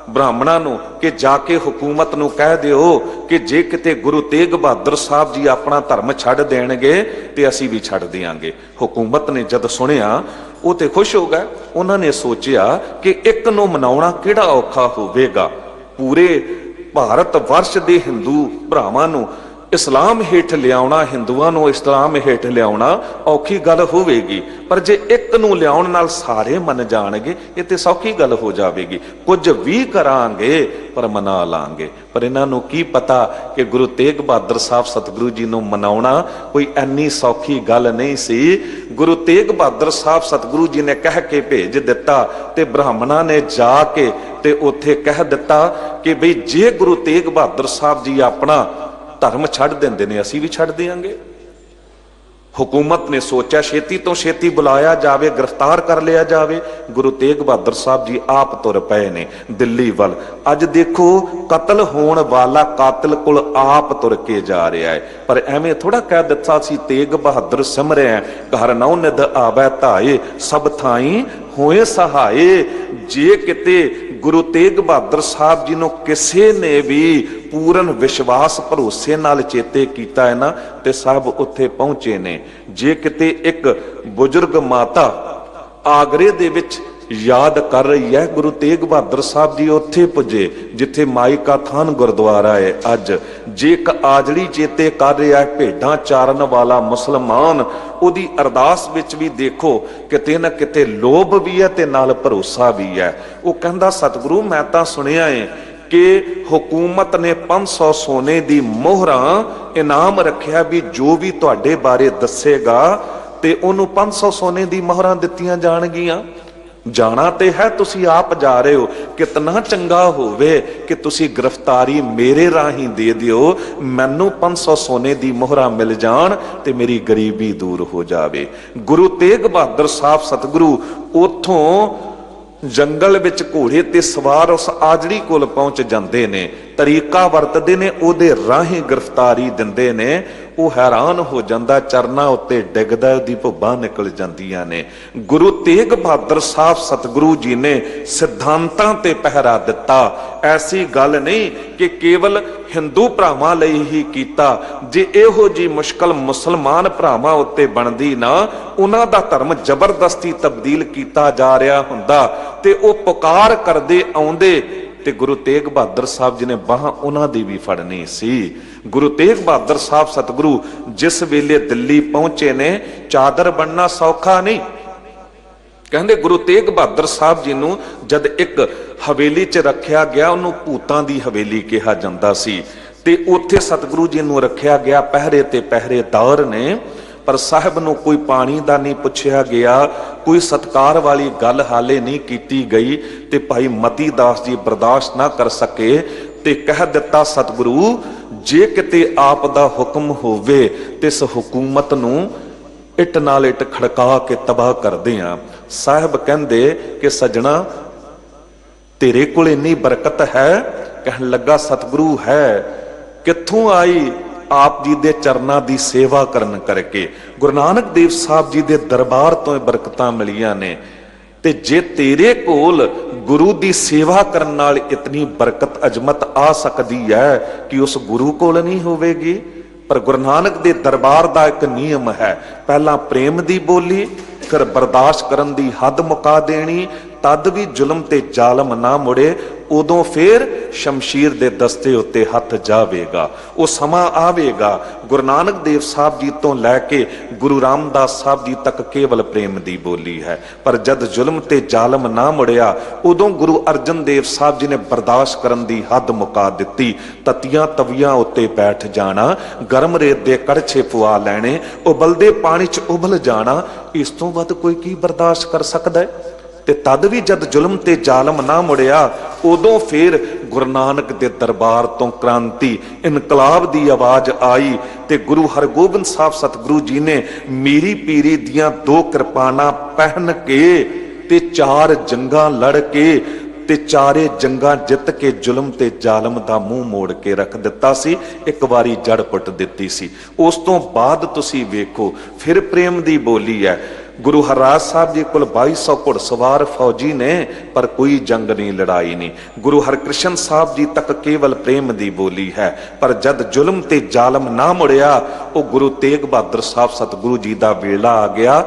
ब्राह्मणों नूं कि जाके हुकूमत नूं कह दिओ कि जे किते गुरु तेग बहादुर साहब जी अपना धर्म छड्ड देणगे ते असीं भी छड्ड दिआंगे। हुकूमत ने जद सुनिया वो ते खुश हो गए। उन्होंने सोचिया कि एक नूं मनाउणा किहड़ा औखा होवेगा। पूरे भारत वर्ष दे हिंदू भरावां नूं इस्लाम हेठ लियाउणा, हिंदुआं नूं इस्लाम हेठ लियाउणा औखी गल होवेगी, पर जे एक नूं लियाउण नाल सारे मन जाणगे ये ते सौखी गल हो जावेगी। कुछ भी करांगे पर मना लांगे। पर इन्हां नूं की पता कि गुरु तेग बहादुर साहब सतगुरु जी नूं मनाउणा कोई इन्नी सौखी गल नहीं सी। गुरु तेग बहादुर साहब सतगुरु जी ने कह के भेज दिता ते ब्राह्मणां ने जाके ते उत्थे कह दिता कि बई जे गुरु तेग बहादुर साहब जी अपना धर्म छड्ड देंदे ने असीं भी छड्ड देंगे। हुकूमत ने सोचा छेती तो छेती बुलाया जावे, गिरफ्तार कर लिया जावे। गुरु तेग बहादुर साहब जी आप तुर पए ने दिल्ली वल। अज देखो कतल होण वाला कातिल कोल आप तुर के जा रहा है। पर एवें थोड़ा कह दिता सी तेग बहादुर सिमरै घर नौ निध आवै धाए, सब थाई होए सहाए। जे किते गुरु तेग बहादुर साहब जी नूं किसे ने भी पूर्ण विश्वास भरोसे नाल चेते कीता है ना ते साहब उत्थे पहुंचे ने। जे किते एक बुजुर्ग माता आगरे दे विच याद कर रही है गुरु तेग बहादुर साहब जी उत्थे पुजे जिथे माई का थान गुरुद्वारा है अज। जे एक आजड़ी चेते कर रहा है भेडां चारन वाला मुसलमान, उहदी अरदास विच भी देखो किते ना किते लोभ भी है ते नाल भरोसा भी है। वो कहंदा सतगुरु मैं तां सुनिया है कि हुकूमत ने 500 सोने दी मोहरां इनाम रखिया भी जो भी तुहाडे बारे दसेगा ते उहनूं 500 सोने दी मोहरां दित्तियां जाणगियां। जाना ते है, तुसी आप जा रहे हो। कितना चंगा होवे कि तुसी गिरफ्तारी मेरे राही दे दिओ, मैनू 500 सोने दी मोहरा मिल जान ते मेरी गरीबी दूर हो जावे। गुरु तेग बहादुर साहब सतगुरु उथों जंगल विच घोड़े ते सवार उस आजड़ी कोल पहुंच जांदे ने। ਤਰੀਕਾ ਵਰਤਦੇ ਨੇ, ਉਹਦੇ ਰਾਹੀਂ ਗ੍ਰਿਫਤਾਰੀ ਦਿੰਦੇ ਨੇ। ਉਹ ਹੈਰਾਨ ਹੋ ਜਾਂਦਾ, ਚਰਨਾਂ ਉੱਤੇ ਡਿੱਗਦਾ, ਉਹਦੀ ਭੁੱਬਾਂ ਨਿਕਲ ਜਾਂਦੀਆਂ ਨੇ। ਗੁਰੂ ਤੇਗ ਬਹਾਦਰ ਸਾਹਿਬ ਸਤਿਗੁਰੂ ਜੀ ਨੇ ਸਿਧਾਂਤਾਂ ਤੇ ਪਹਿਰਾ ਦਿੱਤਾ। ਐਸੀ ਗੱਲ ਨਹੀਂ ਕਿ ਕੇਵਲ ਹਿੰਦੂ ਭਰਾਵਾਂ ਲਈ ਹੀ ਕੀਤਾ। ਜੇ ਇਹੋ ਜੀ ਮੁਸ਼ਕਲ ਮੁਸਲਮਾਨ ਭਰਾਵਾਂ ਉੱਤੇ ਬਣਦੀ ਨਾ, ਉਹਨਾਂ ਦਾ ਧਰਮ ਜ਼ਬਰਦਸਤੀ ਤਬਦੀਲ ਕੀਤਾ ਜਾ ਰਿਹਾ ਹੁੰਦਾ ਤੇ ਉਹ ਪੁਕਾਰ ਕਰਦੇ ਆਉਂਦੇ ਤੇ ਗੁਰੂ ਤੇਗ ਬਹਾਦਰ ਸਾਹਿਬ ਜੀ ਨੇ ਬਾਹ ਉਹਨਾਂ ਦੀ ਵੀ ਫੜਨੀ ਸੀ। ਗੁਰੂ ਤੇਗ ਬਹਾਦਰ ਸਾਹਿਬ ਸਤਿਗੁਰੂ ਜਿਸ ਵੇਲੇ ਦਿੱਲੀ ਪਹੁੰਚੇ ਨੇ, ਚਾਦਰ ਬਣਨਾ ਸੌਖਾ ਨਹੀਂ। ਕਹਿੰਦੇ ਗੁਰੂ ਤੇਗ ਬਹਾਦਰ ਸਾਹਿਬ ਜੀ ਨੂੰ ਜਦ ਇੱਕ ਹਵੇਲੀ 'ਚ ਰੱਖਿਆ ਗਿਆ, ਉਹਨੂੰ ਭੂਤਾਂ ਦੀ ਹਵੇਲੀ ਕਿਹਾ ਜਾਂਦਾ ਸੀ, ਤੇ ਉੱਥੇ ਸਤਿਗੁਰੂ ਜੀ ਨੂੰ ਰੱਖਿਆ ਗਿਆ। ਪਹਿਰੇ ਤੇ ਪਹਿਰੇਦਾਰ ਨੇ, ਪਰ ਸਾਹਿਬ ਨੂੰ ਕੋਈ ਪਾਣੀ ਦਾ ਨਹੀਂ ਪੁੱਛਿਆ ਗਿਆ, ਕੋਈ ਸਤਕਾਰ ਵਾਲੀ ਗੱਲ ਹਾਲੇ ਨਹੀਂ ਕੀਤੀ ਗਈ। ਤੇ ਭਾਈ ਮਤੀ ਦਾਸ ਜੀ ਬਰਦਾਸ਼ਤ ਨਾ ਕਰ ਸਕੇ ਤੇ ਕਹਿ ਦਿੱਤਾ, ਸਤਿਗੁਰੂ ਜੇ ਕਿਤੇ ਆਪ ਦਾ ਹੁਕਮ ਹੋਵੇ ਤੇ ਇਸ ਹਕੂਮਤ ਨੂੰ ਇੱਟ ਨਾਲ ਇੱਟ ਖੜਕਾ ਕੇ ਤਬਾਹ ਕਰਦੇ ਆ। ਸਾਹਿਬ ਕਹਿੰਦੇ ਕਿ ਸੱਜਣਾ ਤੇਰੇ ਕੋਲ ਇੰਨੀ ਬਰਕਤ ਹੈ? ਕਹਿਣ ਲੱਗਾ ਸਤਿਗੁਰੂ ਹੈ। ਕਿੱਥੋਂ ਆਈ? ਆਪ ਜੀ ਦੇ ਚਰਨਾਂ ਦੀ ਸੇਵਾ ਕਰਨ ਕਰਕੇ। ਗੁਰੂ ਨਾਨਕ ਦੇਵ ਸਾਹਿਬ ਜੀ ਦੇ ਦਰਬਾਰ ਤੋਂ ਇਹ ਬਰਕਤਾਂ ਮਿਲੀਆਂ ਨੇ। ਤੇ ਜੇ ਤੇਰੇ ਕੋਲ ਗੁਰੂ ਦੀ ਸੇਵਾ ਕਰਨ ਨਾਲ ਇਤਨੀ ਬਰਕਤ ਅਜ਼ਮਤ ਆ ਸਕਦੀ ਹੈ ਕਿ ਉਸ ਗੁਰੂ ਕੋਲ ਨਹੀਂ ਹੋਵੇਗੀ? ਪਰ ਗੁਰੂ ਨਾਨਕ ਦੇ ਦਰਬਾਰ ਦਾ ਇੱਕ ਨਿਯਮ ਹੈ, ਪਹਿਲਾਂ ਪ੍ਰੇਮ ਦੀ ਬੋਲੀ, ਫਿਰ ਬਰਦਾਸ਼ਤ ਕਰਨ ਦੀ ਹੱਦ ਮੁਕਾ ਦੇਣੀ, ਤਦ ਵੀ ਜ਼ੁਲਮ ਤੇ ਜ਼ਾਲਮ ਨਾ ਮੁੜੇ, ਉਦੋਂ ਫੇਰ ਸ਼ਮਸ਼ੀਰ ਦੇ ਦਸਤੇ ਉੱਤੇ ਹੱਥ ਜਾਵੇਗਾ। ਉਹ ਸਮਾਂ ਆਵੇਗਾ। ਗੁਰੂ ਨਾਨਕ ਦੇਵ ਸਾਹਿਬ ਜੀ ਤੋਂ ਲੈ ਕੇ ਗੁਰੂ ਰਾਮਦਾਸ ਸਾਹਿਬ ਜੀ ਤੱਕ ਕੇਵਲ ਪ੍ਰੇਮ ਦੀ ਬੋਲੀ ਹੈ, ਪਰ ਜਦ ਜ਼ੁਲਮ ਤੇ ਜ਼ਾਲਮ ਨਾ ਮੁੜਿਆ, ਉਦੋਂ ਗੁਰੂ ਅਰਜਨ ਦੇਵ ਸਾਹਿਬ ਜੀ ਨੇ ਬਰਦਾਸ਼ਤ ਕਰਨ ਦੀ ਹੱਦ ਮੁਕਾ ਦਿੱਤੀ। ਤਤੀਆਂ ਤਵੀਆਂ ਉੱਤੇ ਬੈਠ ਜਾਣਾ, ਗਰਮ ਰੇਤ ਦੇ ਕੜਛੇ ਪਵਾ ਲੈਣੇ, ਉਬਲਦੇ ਪਾਣੀ 'ਚ ਉਬਲ ਜਾਣਾ, ਇਸ ਤੋਂ ਵੱਧ ਕੋਈ ਕੀ ਬਰਦਾਸ਼ਤ ਕਰ ਸਕਦਾ ਹੈ? ਤੇ ਤਦ ਵੀ ਜਦ ਜ਼ੁਲਮ ਤੇ ਜ਼ਾਲਮ ਨਾ ਮੁੜਿਆ, ਉਦੋਂ ਫੇਰ ਗੁਰੂ ਨਾਨਕ ਦੇ ਦਰਬਾਰ ਤੋਂ ਕ੍ਰਾਂਤੀ, ਇਨਕਲਾਬ ਦੀ ਆਵਾਜ਼ ਆਈ। ਤੇ ਗੁਰੂ ਹਰਗੋਬਿੰਦ ਸਾਹਿਬ ਸਤਿਗੁਰੂ ਜੀ ਨੇ ਮੀਰੀ ਪੀਰੀ ਦੀਆਂ 2 ਕਿਰਪਾਨਾਂ ਪਹਿਨ ਕੇ ਤੇ 4 ਜੰਗਾਂ ਲੜ ਕੇ ਤੇ 4 ਜੰਗਾਂ ਜਿੱਤ ਕੇ ਜ਼ੁਲਮ ਤੇ ਜ਼ਾਲਮ ਦਾ ਮੂੰਹ ਮੋੜ ਕੇ ਰੱਖ ਦਿੱਤਾ ਸੀ। ਇੱਕ ਵਾਰੀ ਜੜ ਪੁੱਟ ਦਿੱਤੀ ਸੀ। ਉਸ ਤੋਂ ਬਾਅਦ ਤੁਸੀਂ ਵੇਖੋ ਫਿਰ ਪ੍ਰੇਮ ਦੀ ਬੋਲੀ ਹੈ। ਗੁਰੂ ਹਰਰਾਜ ਸਾਹਿਬ ਜੀ ਕੋਲ 2200 ਘੁੜਸਵਾਰ ਫੌਜੀ ਨੇ, ਪਰ ਕੋਈ ਜੰਗ ਨਹੀਂ, ਲੜਾਈ ਨਹੀਂ। ਗੁਰੂ ਹਰਕ੍ਰਿਸ਼ਨ ਸਾਹਿਬ ਜੀ ਤੱਕ ਕੇਵਲ ਪ੍ਰੇਮ ਦੀ ਬੋਲੀ ਹੈ। ਪਰ ਜਦ ਜ਼ੁਲਮ ਤੇ ਜ਼ਾਲਮ ਨਾ ਮੁੜਿਆ, ਉਹ ਗੁਰੂ ਤੇਗ ਬਹਾਦਰ ਸਾਹਿਬ ਸਤਿਗੁਰੂ ਜੀ ਦਾ ਵੇਲਾ ਆ ਗਿਆ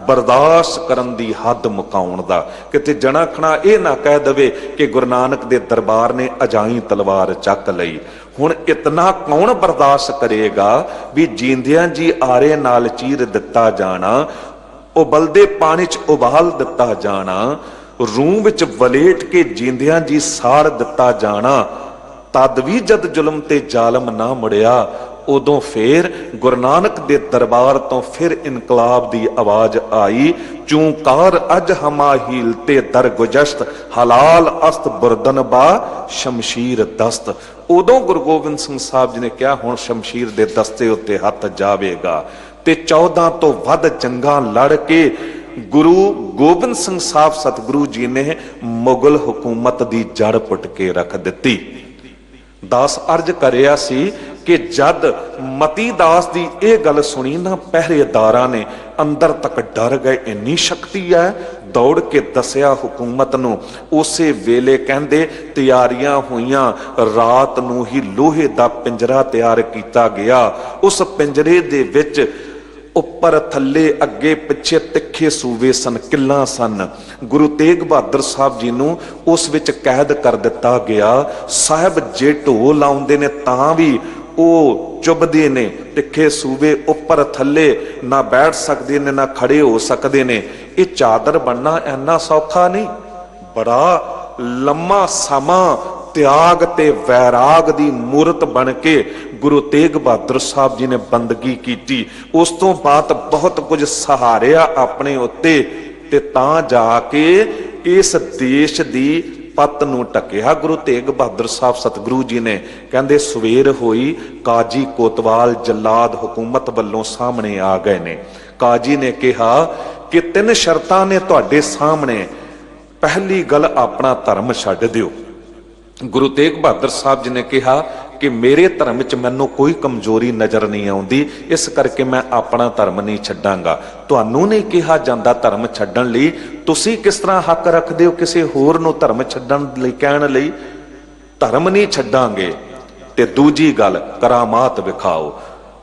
ਬਰਦਾਸ਼ਤ ਕਰਨ ਦੀ ਹੱਦ ਮੁਕਾਉਣ ਦਾ। ਕਿਤੇ ਜਣਾ ਖਣਾ ਇਹ ਨਾ ਕਹਿ ਦਵੇ ਕਿ ਗੁਰੂ ਨਾਨਕ ਦੇ ਦਰਬਾਰ ਨੇ ਅਜਾਈ ਤਲਵਾਰ ਚੱਕ ਲਈ। ਹੁਣ ਇਤਨਾ ਕੌਣ ਬਰਦਾਸ਼ਤ ਕਰੇਗਾ ਵੀ ਜੀਂਦਿਆਂ ਜੀ ਆਰੇ ਨਾਲ ਚੀਰ ਦਿੱਤਾ ਜਾਣਾ, ਉਬਲਦੇ ਪਾਣੀ 'ਚ ਉਬਾਲ ਦਿੱਤਾ ਜਾਣਾ, ਰੂਹ ਵਿੱਚ ਵਲੇਟ ਕੇ ਜੀਂਦਿਆਂ ਜੀ ਸਾੜ ਦਿੱਤਾ ਜਾਣਾ। ਤਦ ਵੀ ਜਦ ਜ਼ੁਲਮ ਤੇ ਜ਼ਾਲਮ ਨਾ ਮੁੜਿਆ, ਉਦੋਂ ਫੇਰ ਗੁਰੂ ਨਾਨਕ ਦੇ ਦਰਬਾਰ ਤੋਂ ਫਿਰ ਇਨਕਲਾਬ ਦੀ ਆਵਾਜ਼ ਆਈ। ਚੂੰਕਾਰ ਅਜ ਹਮਾ ਹੀਲ ਤੇ ਦਰਗੁਜਸ਼ਤ, ਹਲਾਲ ਅਸਤ ਬੁਰਦਨ ਬਾ ਸ਼ਮਸ਼ੀਰ ਦਸਤ। ਉਦੋਂ ਗੁਰੂ ਗੋਬਿੰਦ ਸਿੰਘ ਸਾਹਿਬ ਜੀ ਨੇ ਕਿਹਾ ਹੁਣ ਸ਼ਮਸ਼ੀਰ ਦੇ ਦਸਤੇ ਉੱਤੇ ਹੱਥ ਜਾਵੇਗਾ। ਤੇ 14 ਤੋਂ ਵੱਧ ਜੰਗਾਂ ਲੜ ਕੇ ਗੁਰੂ ਗੋਬਿੰਦ ਸਿੰਘ ਸਾਹਿਬ ਸਤਿਗੁਰੂ ਜੀ ਨੇ ਮੁਗਲ ਹਕੂਮਤ ਦੀ ਜੜ ਪੁੱਟ ਕੇ ਰੱਖ ਦਿੱਤੀ। ਦਾਸ ਅਰਜ ਕਰਿਆ ਸੀ ਕਿ ਜਦ ਮਤੀ ਦਾਸ ਦੀ ਇਹ ਗੱਲ ਸੁਣੀ ਨਾ, ਪਹਿਰੇਦਾਰਾਂ ਨੇ ਅੰਦਰ ਤੱਕ ਡਰ ਗਏ। ਇੰਨੀ ਸ਼ਕਤੀ ਹੈ, ਦੌੜ ਕੇ ਦੱਸਿਆ ਹਕੂਮਤ ਨੂੰ। ਉਸੇ ਵੇਲੇ ਕਹਿੰਦੇ ਤਿਆਰੀਆਂ ਹੋਈਆਂ, ਰਾਤ ਨੂੰ ਹੀ ਲੋਹੇ ਦਾ ਪਿੰਜਰਾ ਤਿਆਰ ਕੀਤਾ ਗਿਆ। ਉਸ ਪਿੰਜਰੇ ਦੇ ਵਿੱਚ ਉੱਪਰ ਥੱਲੇ ਅੱਗੇ ਪਿੱਛੇ ਤਿੱਖੇ ਸੂਵੇ ਸਨ, ਕਿੱਲਾਂ ਸਨ। ਗੁਰੂ ਤੇਗ ਬਹਾਦਰ ਸਾਹਿਬ ਜੀ ਨੂੰ ਉਸ ਵਿੱਚ ਕੈਦ ਕਰ ਦਿੱਤਾ ਗਿਆ। ਸਾਹਿਬ ਜੇ ਢੋਲ ਲਾਉਂਦੇ ਨੇ ਤਾਂ ਵੀ ਉਹ ਚੁੱਭਦੇ ਨੇ, ਤਿੱਖੇ ਸੂਵੇ ਉੱਪਰ ਥੱਲੇ ਨਾ ਬੈਠ ਸਕਦੇ ਨੇ ਨਾ ਖੜੇ ਹੋ ਸਕਦੇ ਨੇ। ਇਹ ਚਾਦਰ ਬਣਨਾ ਇੰਨਾ ਸੌਖਾ ਨਹੀਂ, ਬੜਾ ਲੰਮਾ ਸਮਾਂ ਤਿਆਗ ਤੇ ਵੈਰਾਗ ਦੀ ਮੂਰਤ ਬਣ ਕੇ ਗੁਰੂ ਤੇਗ ਬਹਾਦਰ ਸਾਹਿਬ ਜੀ ਨੇ ਬੰਦਗੀ ਕੀਤੀ। ਉਸ ਤੋਂ ਬਾਅਦ ਬਹੁਤ ਕੁਝ ਸਹਾਰਿਆ ਆਪਣੇ ਉੱਤੇ ਤੇ ਤਾਂ ਜਾ ਕੇ ਇਸ ਦੇਸ਼ ਦੀ ਪੱਤ ਨੂੰ ਟਕਿਆ ਗੁਰੂ ਤੇਗ ਬਹਾਦਰ ਸਾਹਿਬ ਸਤਿਗੁਰੂ ਜੀ ਨੇ। ਕਹਿੰਦੇ ਸਵੇਰ ਹੋਈ, ਕਾਜੀ ਕੋਤਵਾਲ ਜਲਾਦ ਹਕੂਮਤ ਵੱਲੋਂ ਸਾਹਮਣੇ ਆ ਗਏ ਨੇ। ਕਾਜੀ ਨੇ ਕਿਹਾ ਕਿ 3 ਸ਼ਰਤਾਂ ਨੇ ਤੁਹਾਡੇ ਸਾਹਮਣੇ। ਪਹਿਲੀ ਗੱਲ, ਆਪਣਾ ਧਰਮ ਛੱਡ ਦਿਓ। ਗੁਰੂ ਤੇਗ ਬਹਾਦਰ ਸਾਹਿਬ ਜੀ ਨੇ ਕਿਹਾ ਕਿ ਮੇਰੇ ਧਰਮ 'ਚ ਮੈਨੂੰ ਕੋਈ ਕਮਜ਼ੋਰੀ ਨਜ਼ਰ ਨਹੀਂ ਆਉਂਦੀ, ਇਸ ਕਰਕੇ ਮੈਂ ਆਪਣਾ ਧਰਮ ਨਹੀਂ ਛੱਡਾਂਗਾ। ਤੁਹਾਨੂੰ ਨਹੀਂ ਕਿਹਾ ਜਾਂਦਾ ਧਰਮ ਛੱਡਣ ਲਈ, ਤੁਸੀਂ ਕਿਸ ਤਰ੍ਹਾਂ ਹੱਕ ਰੱਖਦੇ ਹੋ ਕਿਸੇ ਹੋਰ ਨੂੰ ਧਰਮ ਛੱਡਣ ਲਈ ਕਹਿਣ ਲਈ? ਧਰਮ ਨਹੀਂ ਛੱਡਾਂਗੇ। ਤੇ ਦੂਜੀ ਗੱਲ, ਕਰਾਮਾਤ ਵਿਖਾਓ।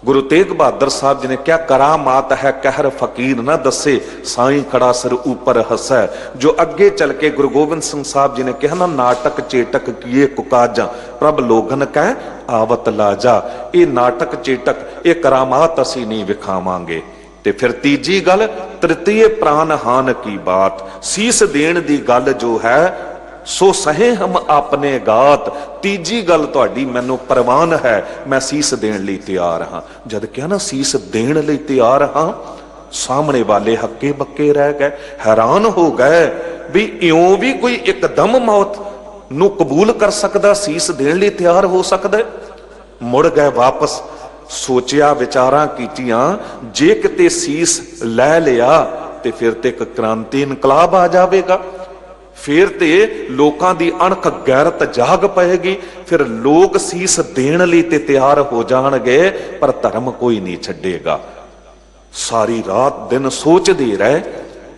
ਗੁਰੂ ਤੇਗ ਬਹਾਦਰ ਸਾਹਿਬ ਜੀ ਨੇ ਕਿਹਾ ਕਰਾਮਾਤ ਹੈ ਕਹਿਰ ਫਕੀਰ ਨਾ ਦੱਸੇ, ਸਾਈਂ ਖੜਾ ਸਿਰ ਉੱਪਰ ਹਸੈ। ਜੋ ਅੱਗੇ ਚੱਲ ਕੇ ਗੁਰੂ ਗੋਬਿੰਦ ਸਿੰਘ ਸਾਹਿਬ ਜੀ ਨੇ ਕਿਹਾ ਨਾ, ਨਾਟਕ ਚੇਟਕ ਕੀਏ ਕੁਕਾਜਾਂ ਪ੍ਰਭ ਲੋਗਨ ਕਹਿ ਆਵਤ ਲਾਜਾ। ਇਹ ਨਾਟਕ ਚੇਟਕ, ਇਹ ਕਰਾਮਾਤ ਅਸੀਂ ਨਹੀਂ ਵਿਖਾਵਾਂਗੇ। ਤੇ ਫਿਰ ਤੀਜੀ ਗੱਲ, ਤ੍ਰਿਤੀਏ ਪ੍ਰਾਨ ਹਾਨ ਕੀ ਬਾਤ, ਸੀਸ ਦੇਣ ਦੀ ਗੱਲ ਜੋ ਹੈ ਸੋ ਸਹੇ ਹਮ ਆਪਣੇ ਗਾਤ। ਤੀਜੀ ਗੱਲ ਤੁਹਾਡੀ ਮੈਨੂੰ ਪ੍ਰਵਾਨ ਹੈ, ਮੈਂ ਸੀਸ ਦੇਣ ਲਈ ਤਿਆਰ ਹਾਂ। ਜਦ ਕਿਹਾ ਨਾ ਸੀਸ ਦੇਣ ਲਈ ਤਿਆਰ ਹਾਂ, ਸਾਹਮਣੇ ਵਾਲੇ ਹੱਕੇ ਬੱਕੇ ਰਹਿ ਗਏ, ਹੈਰਾਨ ਹੋ ਗਏ ਵੀ ਇਉਂ ਵੀ ਕੋਈ ਇੱਕਦਮ ਮੌਤ ਨੂੰ ਕਬੂਲ ਕਰ ਸਕਦਾ, ਸੀਸ ਦੇਣ ਲਈ ਤਿਆਰ ਹੋ ਸਕਦਾ। ਮੁੜ ਗਏ ਵਾਪਸ, ਸੋਚਿਆ ਵਿਚਾਰਾਂ ਕੀਤੀਆਂ, ਜੇ ਕਿਤੇ ਸੀਸ ਲੈ ਲਿਆ ਤੇ ਫਿਰ ਤੇ ਇੱਕ ਕ੍ਰਾਂਤੀ ਇਨਕਲਾਬ ਆ ਜਾਵੇਗਾ, ਫਿਰ ਤੇ ਲੋਕਾਂ ਦੀ ਅਣਖ ਗੈਰਤ ਜਾਗ ਪਏਗੀ, ਫਿਰ ਲੋਕ ਸੀਸ ਦੇਣ ਲਈ ਤੇ ਤਿਆਰ ਹੋ ਜਾਣਗੇ, ਪਰ ਧਰਮ ਕੋਈ ਨਹੀਂ ਛੱਡੇਗਾ। ਸਾਰੀ ਰਾਤ ਦਿਨ ਸੋਚਦੇ ਰਹੇ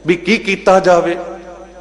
ਵੀ ਕੀ ਕੀਤਾ ਜਾਵੇ।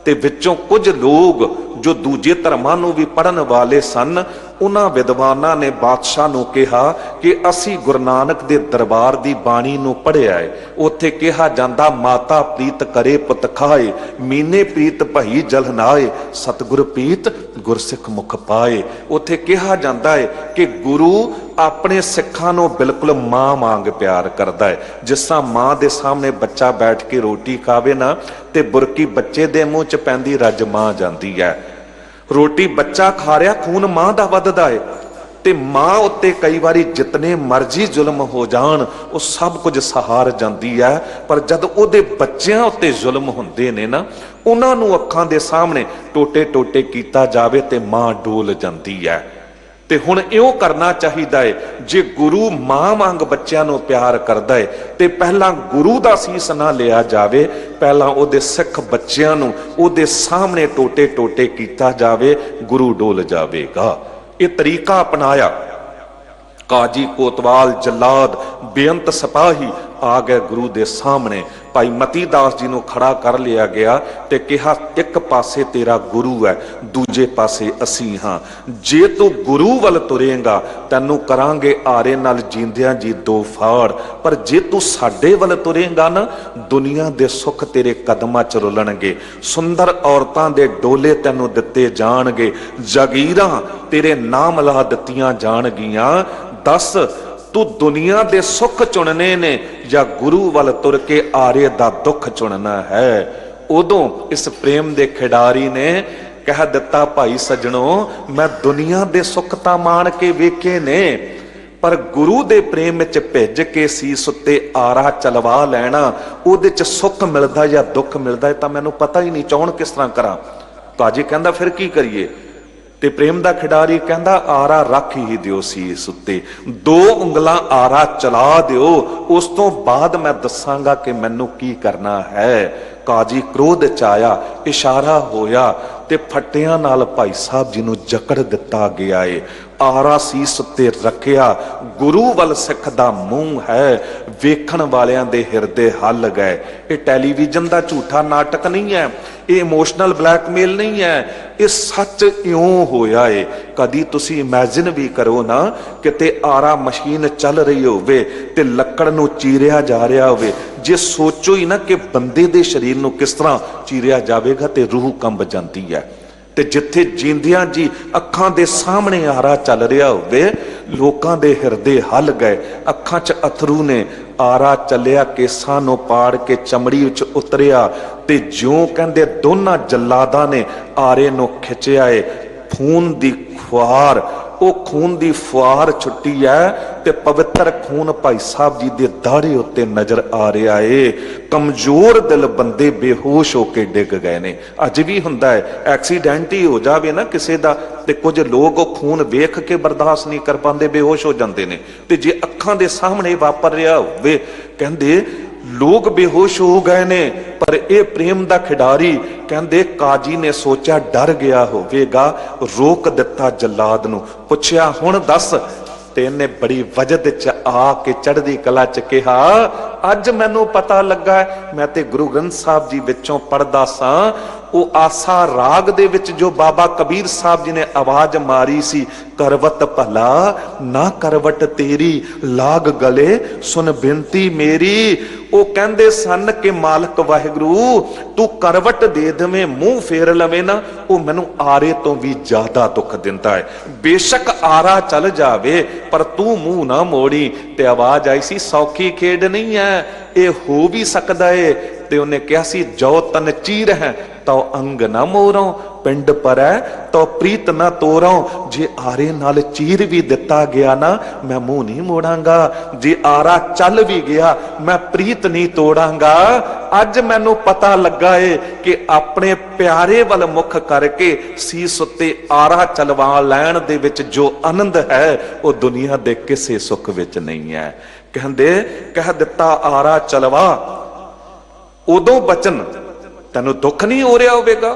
ਤੇ ਵਿੱਚੋਂ ਕੁਝ ਲੋਕ ਜੋ ਦੂਜੇ ਧਰਮਾਂ ਨੂੰ ਵੀ ਪੜ੍ਹਨ ਵਾਲੇ ਸਨ, ਉਹਨਾਂ ਵਿਦਵਾਨਾਂ ਨੇ ਬਾਦਸ਼ਾਹ ਨੂੰ ਕਿਹਾ ਕਿ ਅਸੀਂ ਗੁਰੂ ਨਾਨਕ ਦੇ ਦਰਬਾਰ ਦੀ ਬਾਣੀ ਨੂੰ ਪੜ੍ਹਿਆ ਹੈ, ਉੱਥੇ ਕਿਹਾ ਜਾਂਦਾ ਮਾਤਾ ਪ੍ਰੀਤ ਕਰੇ ਪੁੱਤ ਖਾਏ, ਮੀਨੇ ਪ੍ਰੀਤ ਭਈ ਜਲਨਾਏ, ਸਤਿਗੁਰ ਪ੍ਰੀਤ ਗੁਰਸਿੱਖ ਮੁਖ ਪਾਏ। ਉੱਥੇ ਕਿਹਾ ਜਾਂਦਾ ਹੈ ਕਿ ਗੁਰੂ ਆਪਣੇ ਸਿੱਖਾਂ ਨੂੰ ਬਿਲਕੁਲ ਮਾਂ ਵਾਂਗ ਪਿਆਰ ਕਰਦਾ ਹੈ। ਜਿਸ ਤਰ੍ਹਾਂ ਮਾਂ ਦੇ ਸਾਹਮਣੇ ਬੱਚਾ ਬੈਠ ਕੇ ਰੋਟੀ ਖਾਵੇ ਨਾ, ਤੇ ਬੁਰਕੀ ਬੱਚੇ ਦੇ ਮੂੰਹ 'ਚ ਪੈਂਦੀ ਰੱਜ ਮਾਂ ਜਾਂਦੀ ਹੈ। ਰੋਟੀ ਬੱਚਾ ਖਾ ਰਿਹਾ, ਖੂਨ ਮਾਂ ਦਾ ਵੱਧਦਾ ਹੈ। ਤੇ ਮਾਂ ਉੱਤੇ ਕਈ ਵਾਰੀ ਜਿਤਨੇ ਮਰਜ਼ੀ ਜ਼ੁਲਮ ਹੋ ਜਾਣ, ਉਹ ਸਭ ਕੁਝ ਸਹਾਰ ਜਾਂਦੀ ਹੈ। ਪਰ ਜਦ ਉਹਦੇ ਬੱਚਿਆਂ ਉੱਤੇ ਜ਼ੁਲਮ ਹੁੰਦੇ ਨੇ ਨਾ, ਉਹਨਾਂ ਨੂੰ ਅੱਖਾਂ ਦੇ ਸਾਹਮਣੇ ਟੋਟੇ ਟੋਟੇ ਕੀਤਾ ਜਾਵੇ ਤੇ ਮਾਂ ਡੋਲ ਜਾਂਦੀ ਹੈ। ਤੇ ਹੁਣ ਇਉਂ ਕਰਨਾ ਚਾਹੀਦਾ ਹੈ, ਜੇ ਗੁਰੂ ਮਾਂ ਵਾਂਗ ਬੱਚਿਆਂ ਨੂੰ ਪਿਆਰ ਕਰਦਾ ਹੈ ਤੇ ਪਹਿਲਾਂ ਗੁਰੂ ਦਾ ਸੀਸ ਨਾ ਲਿਆ ਜਾਵੇ, ਪਹਿਲਾਂ ਉਹਦੇ ਸਿੱਖ ਬੱਚਿਆਂ ਨੂੰ ਉਹਦੇ ਸਾਹਮਣੇ ਟੋਟੇ ਟੋਟੇ ਕੀਤਾ ਜਾਵੇ, ਗੁਰੂ ਡੋਲ ਜਾਵੇਗਾ। ਇਹ ਤਰੀਕਾ ਅਪਣਾਇਆ। ਕਾਜੀ ਕੋਤਵਾਲ ਜਲਾਦ ਬੇਅੰਤ ਸਿਪਾਹੀ ਆ ਗਏ ਗੁਰੂ ਦੇ ਸਾਹਮਣੇ। ਭਾਈ ਮਤੀ ਦਾਸ ਜੀ ਨੂੰ ਖੜਾ ਕਰ ਲਿਆ ਗਿਆ ਤੇ ਕਿਹਾ ਇੱਕ ਪਾਸੇ ਤੇਰਾ ਗੁਰੂ ਹੈ, ਦੂਜੇ ਪਾਸੇ ਅਸੀਂ ਹਾਂ। ਜੇ ਤੂੰ ਗੁਰੂ ਵੱਲ ਤੁਰੇਂਗਾ ਤੈਨੂੰ ਕਰਾਂਗੇ ਆਰੇ ਨਾਲ ਜੀਂਦਿਆਂ ਜੀ ਦੋ ਫਾੜ, ਪਰ ਜੇ ਤੂੰ ਸਾਡੇ ਵੱਲ ਤੁਰੇਂਗਾ ਨਾ, ਦੁਨੀਆ ਦੇ ਸੁੱਖ ਤੇਰੇ ਕਦਮਾਂ 'ਚ ਰੁਲਣਗੇ, ਸੁੰਦਰ ਔਰਤਾਂ ਦੇ ਡੋਲੇ ਤੈਨੂੰ ਦਿੱਤੇ ਜਾਣਗੇ, ਜਾਗੀਰਾਂ ਤੇਰੇ ਨਾਮ ਲਾ ਦਿੱਤੀਆਂ ਜਾਣਗੀਆਂ। ਦੱਸ ਤੂੰ ਦੁਨੀਆ ਦੇ ਸੁੱਖ ਚੁਣਨੇ ਨੇ ਜਾਂ ਗੁਰੂ ਵੱਲ ਤੁਰ ਕੇ ਆਰੇ ਦਾ ਦੁੱਖ ਚੁਣਨਾ ਹੈ। ਉਦੋਂ ਇਸ ਪ੍ਰੇਮ ਦੇ ਖਿਡਾਰੀ ਨੇ ਕਹਿ ਦਿੱਤਾ, ਭਾਈ ਸੱਜਣੋ, ਮੈਂ ਦੁਨੀਆ ਦੇ ਸੁੱਖ ਤਾਂ ਮਾਣ ਕੇ ਵੇਖੇ ਨੇ, ਪਰ ਗੁਰੂ ਦੇ ਪ੍ਰੇਮ ਵਿੱਚ ਭਿੱਜ ਕੇ ਸੀਸ ਉੱਤੇ ਆਰਾ ਚਲਵਾ ਲੈਣਾ, ਉਹਦੇ 'ਚ ਸੁੱਖ ਮਿਲਦਾ ਜਾਂ ਦੁੱਖ ਮਿਲਦਾ ਹੈ ਤਾਂ ਮੈਨੂੰ ਪਤਾ ਹੀ ਨਹੀਂ, ਚੌਣ ਕਿਸ ਤਰ੍ਹਾਂ ਕਰਾਂ। ਕਾਜੀ ਕਹਿੰਦਾ ਫਿਰ ਕੀ ਕਰੀਏ? ਤੇ ਪ੍ਰੇਮ ਦਾ ਖਿਡਾਰੀ ਕਹਿੰਦਾ ਆਰਾ ਰੱਖ ਹੀ ਦਿਓ ਸੀਸ ਉੱਤੇ, 2 ਉਂਗਲਾਂ ਆਰਾ ਚਲਾ ਦਿਓ, ਉਸ ਤੋਂ ਬਾਅਦ ਮੈਂ ਦੱਸਾਂਗਾ ਕਿ ਮੈਨੂੰ ਕੀ ਕਰਨਾ ਹੈ। ਕਾਜੀ ਕ੍ਰੋਧ ਚ ਆਇਆ, ਇਸ਼ਾਰਾ ਹੋਇਆ ਤੇ ਫੱਟਿਆਂ ਨਾਲ ਭਾਈ ਸਾਹਿਬ ਜੀ ਨੂੰ ਜਕੜ ਦਿੱਤਾ ਗਿਆ ਏ। ਆਰਾ ਸੀਸ ਉੱਤੇ ਰੱਖਿਆ, ਗੁਰੂ ਵੱਲ ਸਿੱਖ ਦਾ ਮੂੰਹ ਹੈ, ਵੇਖਣ ਵਾਲਿਆਂ ਦੇ ਹਿਰਦੇ ਹੱਲ ਗਏ। ਇਹ ਟੈਲੀਵਿਜ਼ਨ ਦਾ ਝੂਠਾ ਨਾਟਕ ਨਹੀਂ ਹੈ, ਇਹ ਇਮੋਸ਼ਨਲ ਬਲੈਕਮੇਲ ਨਹੀਂ ਹੈ, ਇਹ ਸੱਚ ਇਉਂ ਹੋਇਆ ਏ। ਕਦੀ ਤੁਸੀਂ ਇਮੈਜਿਨ ਵੀ ਕਰੋ ਨਾ, ਕਿਤੇ ਆਰਾ ਮਸ਼ੀਨ ਚੱਲ ਰਹੀ ਹੋਵੇ ਤੇ ਲੱਕੜ ਨੂੰ ਚੀਰਿਆ ਜਾ ਰਿਹਾ ਹੋਵੇ, ਜੇ ਸੋਚੋ ਹੀ ਨਾ ਕਿ ਬੰਦੇ ਦੇ ਸਰੀਰ ਨੂੰ ਕਿਸ ਤਰ੍ਹਾਂ ਚੀਰਿਆ ਜਾਵੇਗਾ ਤੇ ਰੂਹ ਕੰਬ ਜਾਂਦੀ ਹੈ। ਤੇ ਜਿੱਥੇ ਜੀਂਦਿਆਂ ਜੀ ਅੱਖਾਂ ਦੇ ਸਾਹਮਣੇ ਆਰਾ ਚੱਲ ਰਿਹਾ ਹੋਵੇ, ਲੋਕਾਂ ਦੇ ਹਿਰਦੇ ਹੱਲ ਗਏ, ਅੱਖਾਂ 'ਚ ਅਥਰੂ ਨੇ। ਆਰਾ ਚੱਲਿਆ, ਕੇਸਾਂ ਨੂੰ ਪਾੜ ਕੇ ਚਮੜੀ ਵਿੱਚ ਉਤਰਿਆ ਤੇ ਜਿਉਂ ਕਹਿੰਦੇ ਦੋਨਾਂ ਜੱਲਾਦਾਂ ਨੇ ਆਰੇ ਨੂੰ ਖਿੱਚਿਆ ਏ। ਖੂਨ ਦੀ ਫੁਹਾਰ, ਉਹ ਖੂਨ ਦੀ ਫੁਹਾਰ ਛੁੱਟੀ ਹੈ ਤੇ ਪਵਿੱਤਰ ਖੂਨ ਭਾਈ ਸਾਹਿਬ ਜੀ ਦੇ ਦਾੜੇ ਉੱਤੇ ਨਜ਼ਰ ਆ ਰਿਹਾ ਏ। ਕਮਜ਼ੋਰ ਦਿਲ ਬੰਦੇ ਬੇਹੋਸ਼ ਹੋ ਕੇ ਡਿੱਗ ਗਏ ਨੇ। ਅੱਜ ਵੀ ਹੁੰਦਾ ਹੈ, ਐਕਸੀਡੈਂਟ ਹੀ ਹੋ ਜਾਵੇ ਨਾ ਕਿਸੇ ਦਾ ਤੇ ਕੁਝ ਲੋਕ ਉਹ ਖੂਨ ਵੇਖ ਕੇ ਬਰਦਾਸ਼ਤ ਨਹੀਂ ਕਰ ਪਾਉਂਦੇ, ਬੇਹੋਸ਼ ਹੋ ਜਾਂਦੇ ਨੇ। ਤੇ ਜੇ ਅੱਖਾਂ ਦੇ ਸਾਹਮਣੇ ਵਾਪਰ ਰਿਹਾ ਹੋਵੇ, ਕਹਿੰਦੇ लोग बेहोश हो गए ने, पर यह प्रेम दा खिडारी कहंदे काजी ने सोचा डर गया होवेगा, रोक दिता जल्लाद नूं, पुछया हुण दस। ते इन्हें बड़ी वजद च आके चढ़दी कला च कहा, अज मैनू पता लगा है, मैं ते गुरु ग्रंथ साहब जी विचों पढ़दा सां, वो आसा राग दे विच जो बाबा कबीर साहब जी ने आवाज मारी सी, करवत भला ना करवट तेरी, लाग गले सुन बेनती मेरी। वो कहंदे सन कि मालक वाहिगुरू तू करवट दे देवें, मुंह फेर लवे ना, वो मैनू आरे तो भी ज्यादा दुख दिंदा है। बेशक आरा चल जावे पर तू मुंह ना मोड़ी। ते आवाज आई सी, सौखी खेड नहीं है, ये हो भी सकदा है। ते उन्हें कहा सी, जो तन चीर है तो अंग ना मोरों, पिंड पर है तो प्रीत ना तोरों। जे आरे नाल चीर भी दिता गया ना, मैं मुंह नहीं मोड़ांगा, जे आरा चल भी गया मैं प्रीत नहीं तोड़ांगा। अज मैनू पता लगा है कि अपने प्यारे वाल मुख करके सीस उत्ते आरा चलवा लैण दे विच जो आनंद है वो दुनिया दे किसे सुख विच नहीं है। कहंदे कह दिता आरा चलवा, उदों बचन तेनू दुख नहीं हो रहा होवेगा।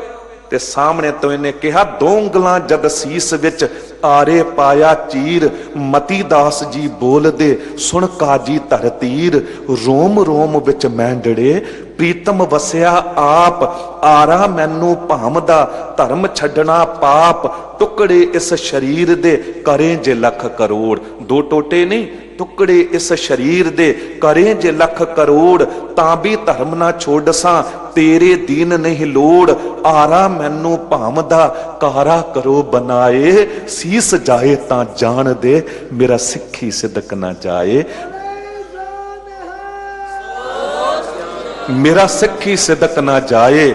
ते सामने तो इन्हें कहा, दो ਉਂਗਲਾਂ जद सीस विच आरे पाया चीर, मती दास जी बोल दे सुन काजी धर तीर। रोम रोम विच मैंडड़े प्रीतम वसिया आप, आरा मैनू भामदा धर्म छड्डना पाप। टुकड़े इस शरीर दे करें जे लख करोड़, दो टोटे नहीं, टुकड़े इस शरीर दे करें जे लख करोड़, तां भी धर्म ना छोड़सा तेरे दीन नहीं लोड़। आरा मैनू भामदा कारा करो बनाए, सीस जाए तां जान दे मेरा सिक्खी सिदक ना जाए। मेरा सिक्खी सिदक ना जाए।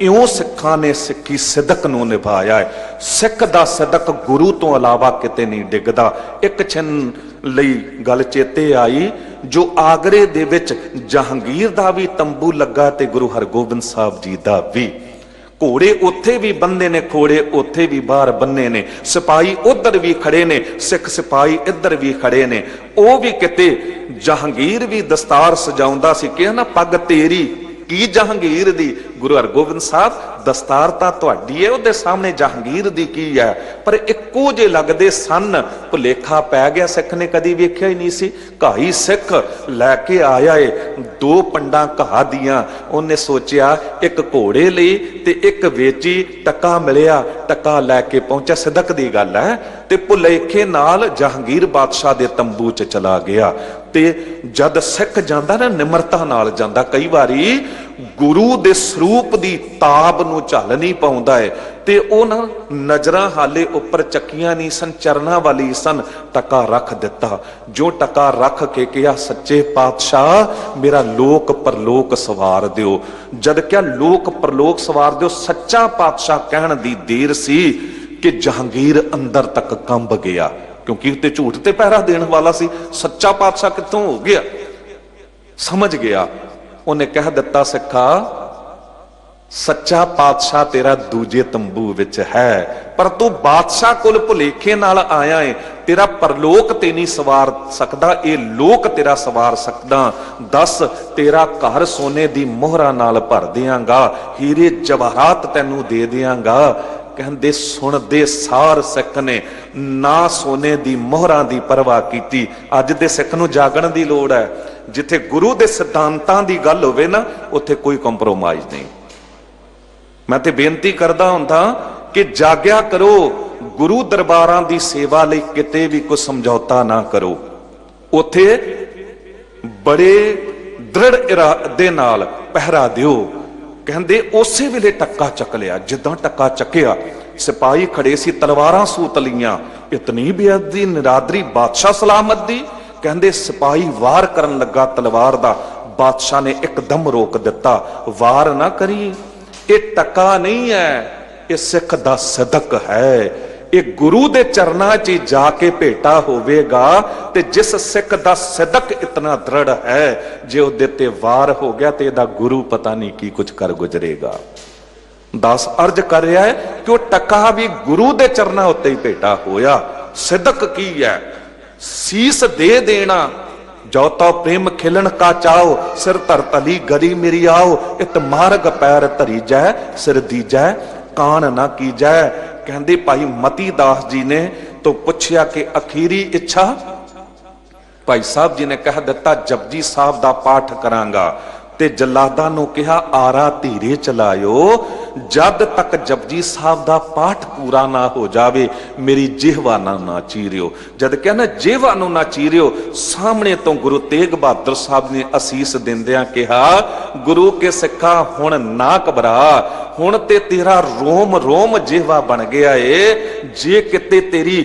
इउं सिखां ने सिक्खी सिदक नूं निभाया है। सिख दा सिदक गुरु तो अलावा किते नहीं डिगदा। एक छिन लई गल चेते आई, जो आगरे दे विच जहांगीर दा भी तंबू लगा ते गुरु हरगोबिंद साहब जी दा भी। घोड़े उत्थे भी बंदे ने, घोड़े उत्थे भी बाहर बन्ने ने, सिपाही उधर भी खड़े ने, सिख सिपाही इधर भी खड़े ने। वो भी किते जहांगीर भी दस्तार सजाउंदा सी, कहा ना पग तेरी की जहांगीर दी। गुरु हरगोबिंद साहब दस्तार तां तुहाडी है, उहदे सामने जहांगीर दी की है। पर इक्को जे लगदे सन, भुलेखा पै गया, सिख ने कदी वेख्या ही नहीं सी। घाई सिख लैके आया है दो पंडां घा दियां, उन्हें सोचिया एक घोड़े लई ते एक वेची, टका मिलिया, टका लैके पहुंचा। सिदक दी गल है। ते भुलेखे नाल जहांगीर बादशाह दे तंबू च चला गया। ते जद सिख जांदा ना, निमरता नाल जांदा। कई वारी गुरु दे स्वरूप दी ताब नूं झल नहीं पाउंदा है, ते ओ ना नजरां हाले उपर चक्कियां नहीं सन, चरना वाली सन। टका रख दिता। जो टका रख के कहा, सच्चे पातशाह मेरा लोक परलोक सवार दिओ। जद क्या लोक परलोक सवार दिओ, सच्चा पातशाह कहण दी देर सी कि जहांगीर अंदर तक कंब गया, क्योंकि उत्ते झूठ ते पहरा देने वाला सी। सच्चा पातशाह कित्थों हो गया, समझ गया। उन्हें कह दिता, सिखा सच्चा पातशाह तेरा दूजे तंबू विच है, पर तू बादशाह कोल भुलेखे नाल आया है। तेरा परलोक ते नहीं सवार सकदा, ये लोक तेरा सवार सकदा। दस तेरा घर सोने दी मोहरा नाल भर दियांगा, हीरे जवाहरात तैनू दे दियांगा। कहंदे सुनदे सार सिख ने ना सोने दी मोहरा दी परवाह कीती। अज दे सिख नूं जागण दी लोड़ है। जिथे गुरु दे सिद्धांतां दी गल होवे ना, उत्थे कोई कंप्रोमाइज नहीं। मैं ते बेनती करदा हुंदा कि जाग्या करो, गुरु दरबारां दी सेवा लई किते भी कोई समझौता ना करो। उत्थे बड़े दृढ़ इरादे नाल पहरा दिओ। कहंदे उसे वेले टक्का चक लिया। जिद्दां टक्का चकिया, सिपाही खड़े सी, तलवारां सूत लियां। इतनी बेअदबी निरादरी बादशाह सलामत दी। कहंदे सिपाही वार करन लगा तलवार दा, बादशाह ने एकदम रोक दिता, वार ना करी, ये टका नहीं है, ये सिख दा सदक है। ये गुरु दे चरना च जाके भेटा होवेगा। ते जिस सिख दा सदक इतना दृढ़ है, जे उहदे ते वार हो गया ते इहदा गुरु पता नहीं की कुछ कर गुजरेगा। दास अर्ज कर रहा है कि वह टका भी गुरु दे चरना उत्ते ही भेटा होया। सदक की है, सीस दे देना जो तो प्रेम खिलन का चाओ, सिर धर तली गरी मेरी आओ, इत मार्ग पैर धरी जै, सिर दीजै कान ना कीजै। कहंदे भाई मती दास जी ने तो पुछया कि अखीरी इच्छा? भाई साहब जी ने कह दिता जपजी साहब दा पाठ करांगा। ते जलादा नूं कहा आरा धीरे चलायो, जद तक जपजी साहब दा पाठ पूरा ना हो जावे मेरी जिहवा ना चीरियो। जद कहना जिहवा नूं ना चीरियो, सामने तो गुरु तेग बहादुर साहब ने असीस दिंदियां कहा गुरु के सिखा हुण ना घबरा, हुण ते तेरा रोम रोम जिहवा बन गया है। जे किते तेरी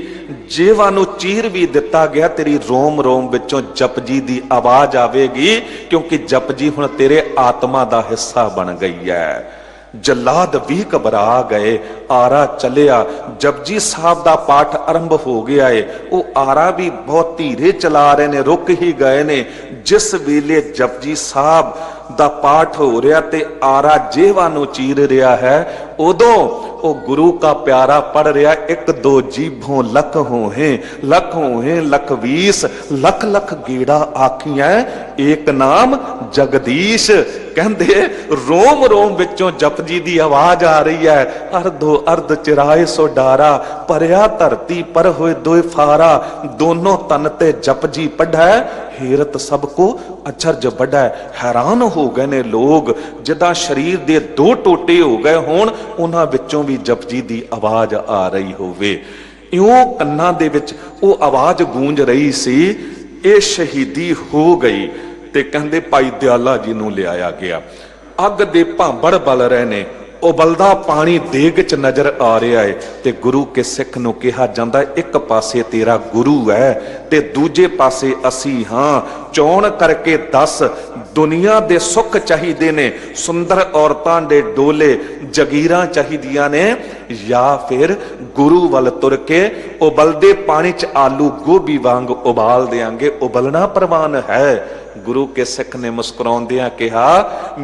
जिहवा नूं चीर भी दिता गया, तेरी रोम रोम विचों जपजी दी आवाज आवेगी, क्योंकि जपजी हुण तेरे आत्मा दा हिस्सा बन गई है। जलाद भी घबरा गए, आरा चलिया। जपजी साहब दा पाठ आरंभ हो गया है। वो आरा भी बहुत धीरे चला रहे ने, रुक ही गए ने। जिस वेले जपजी साहब दा पाठ हो रहा ते आरा जेवा नूं चीर रहा है, उदों वो गुरु का प्यारा पढ़ रहा एक दो जीभों लख होहे, लख होहे लख 20, लख लख गेड़ा आखियां एक नाम जगदीश। कहंदे रोम रोम विचों जपजी दी आवाज आ रही है, अर्धो अर्ध चिराए सो डारा, परया धरती पर होए दोए फारा, दोनों तन ते जपजी पढ़ै, हेरत सबको अचरज बढ़ै। हैरान हो गए ने लोग, जिदा शरीर दे दो टोटे हो गए होण, उन्हां विचों भी जपजी दी आवाज आ रही होवे। इउं कन्नां दे विच वो आवाज गूंज रही सी, ये शहीदी हो गई। ते कहंदे भाई दयाला जी नूं लियाया गया। अग दे भांबड़ बल रहे ने, उबलदा पानी देग च नजर आ रहा है। ते गुरु के सिख नूं कहा जांदा एक पासे तेरा गुरु है ते दूजे पासे असी हां, चोण करके दस दुनिया दे सुख चाहिदे ने, सुंदर औरतां दे डोले जगीरां चाहिदियां ने, या फिर गुरु वल तुर के उबलदे पानी च आलू गोभी वांग उबाल देंगे, उबलना प्रवान है। गुरु के सिख ने मुस्कुराउंदियां कहा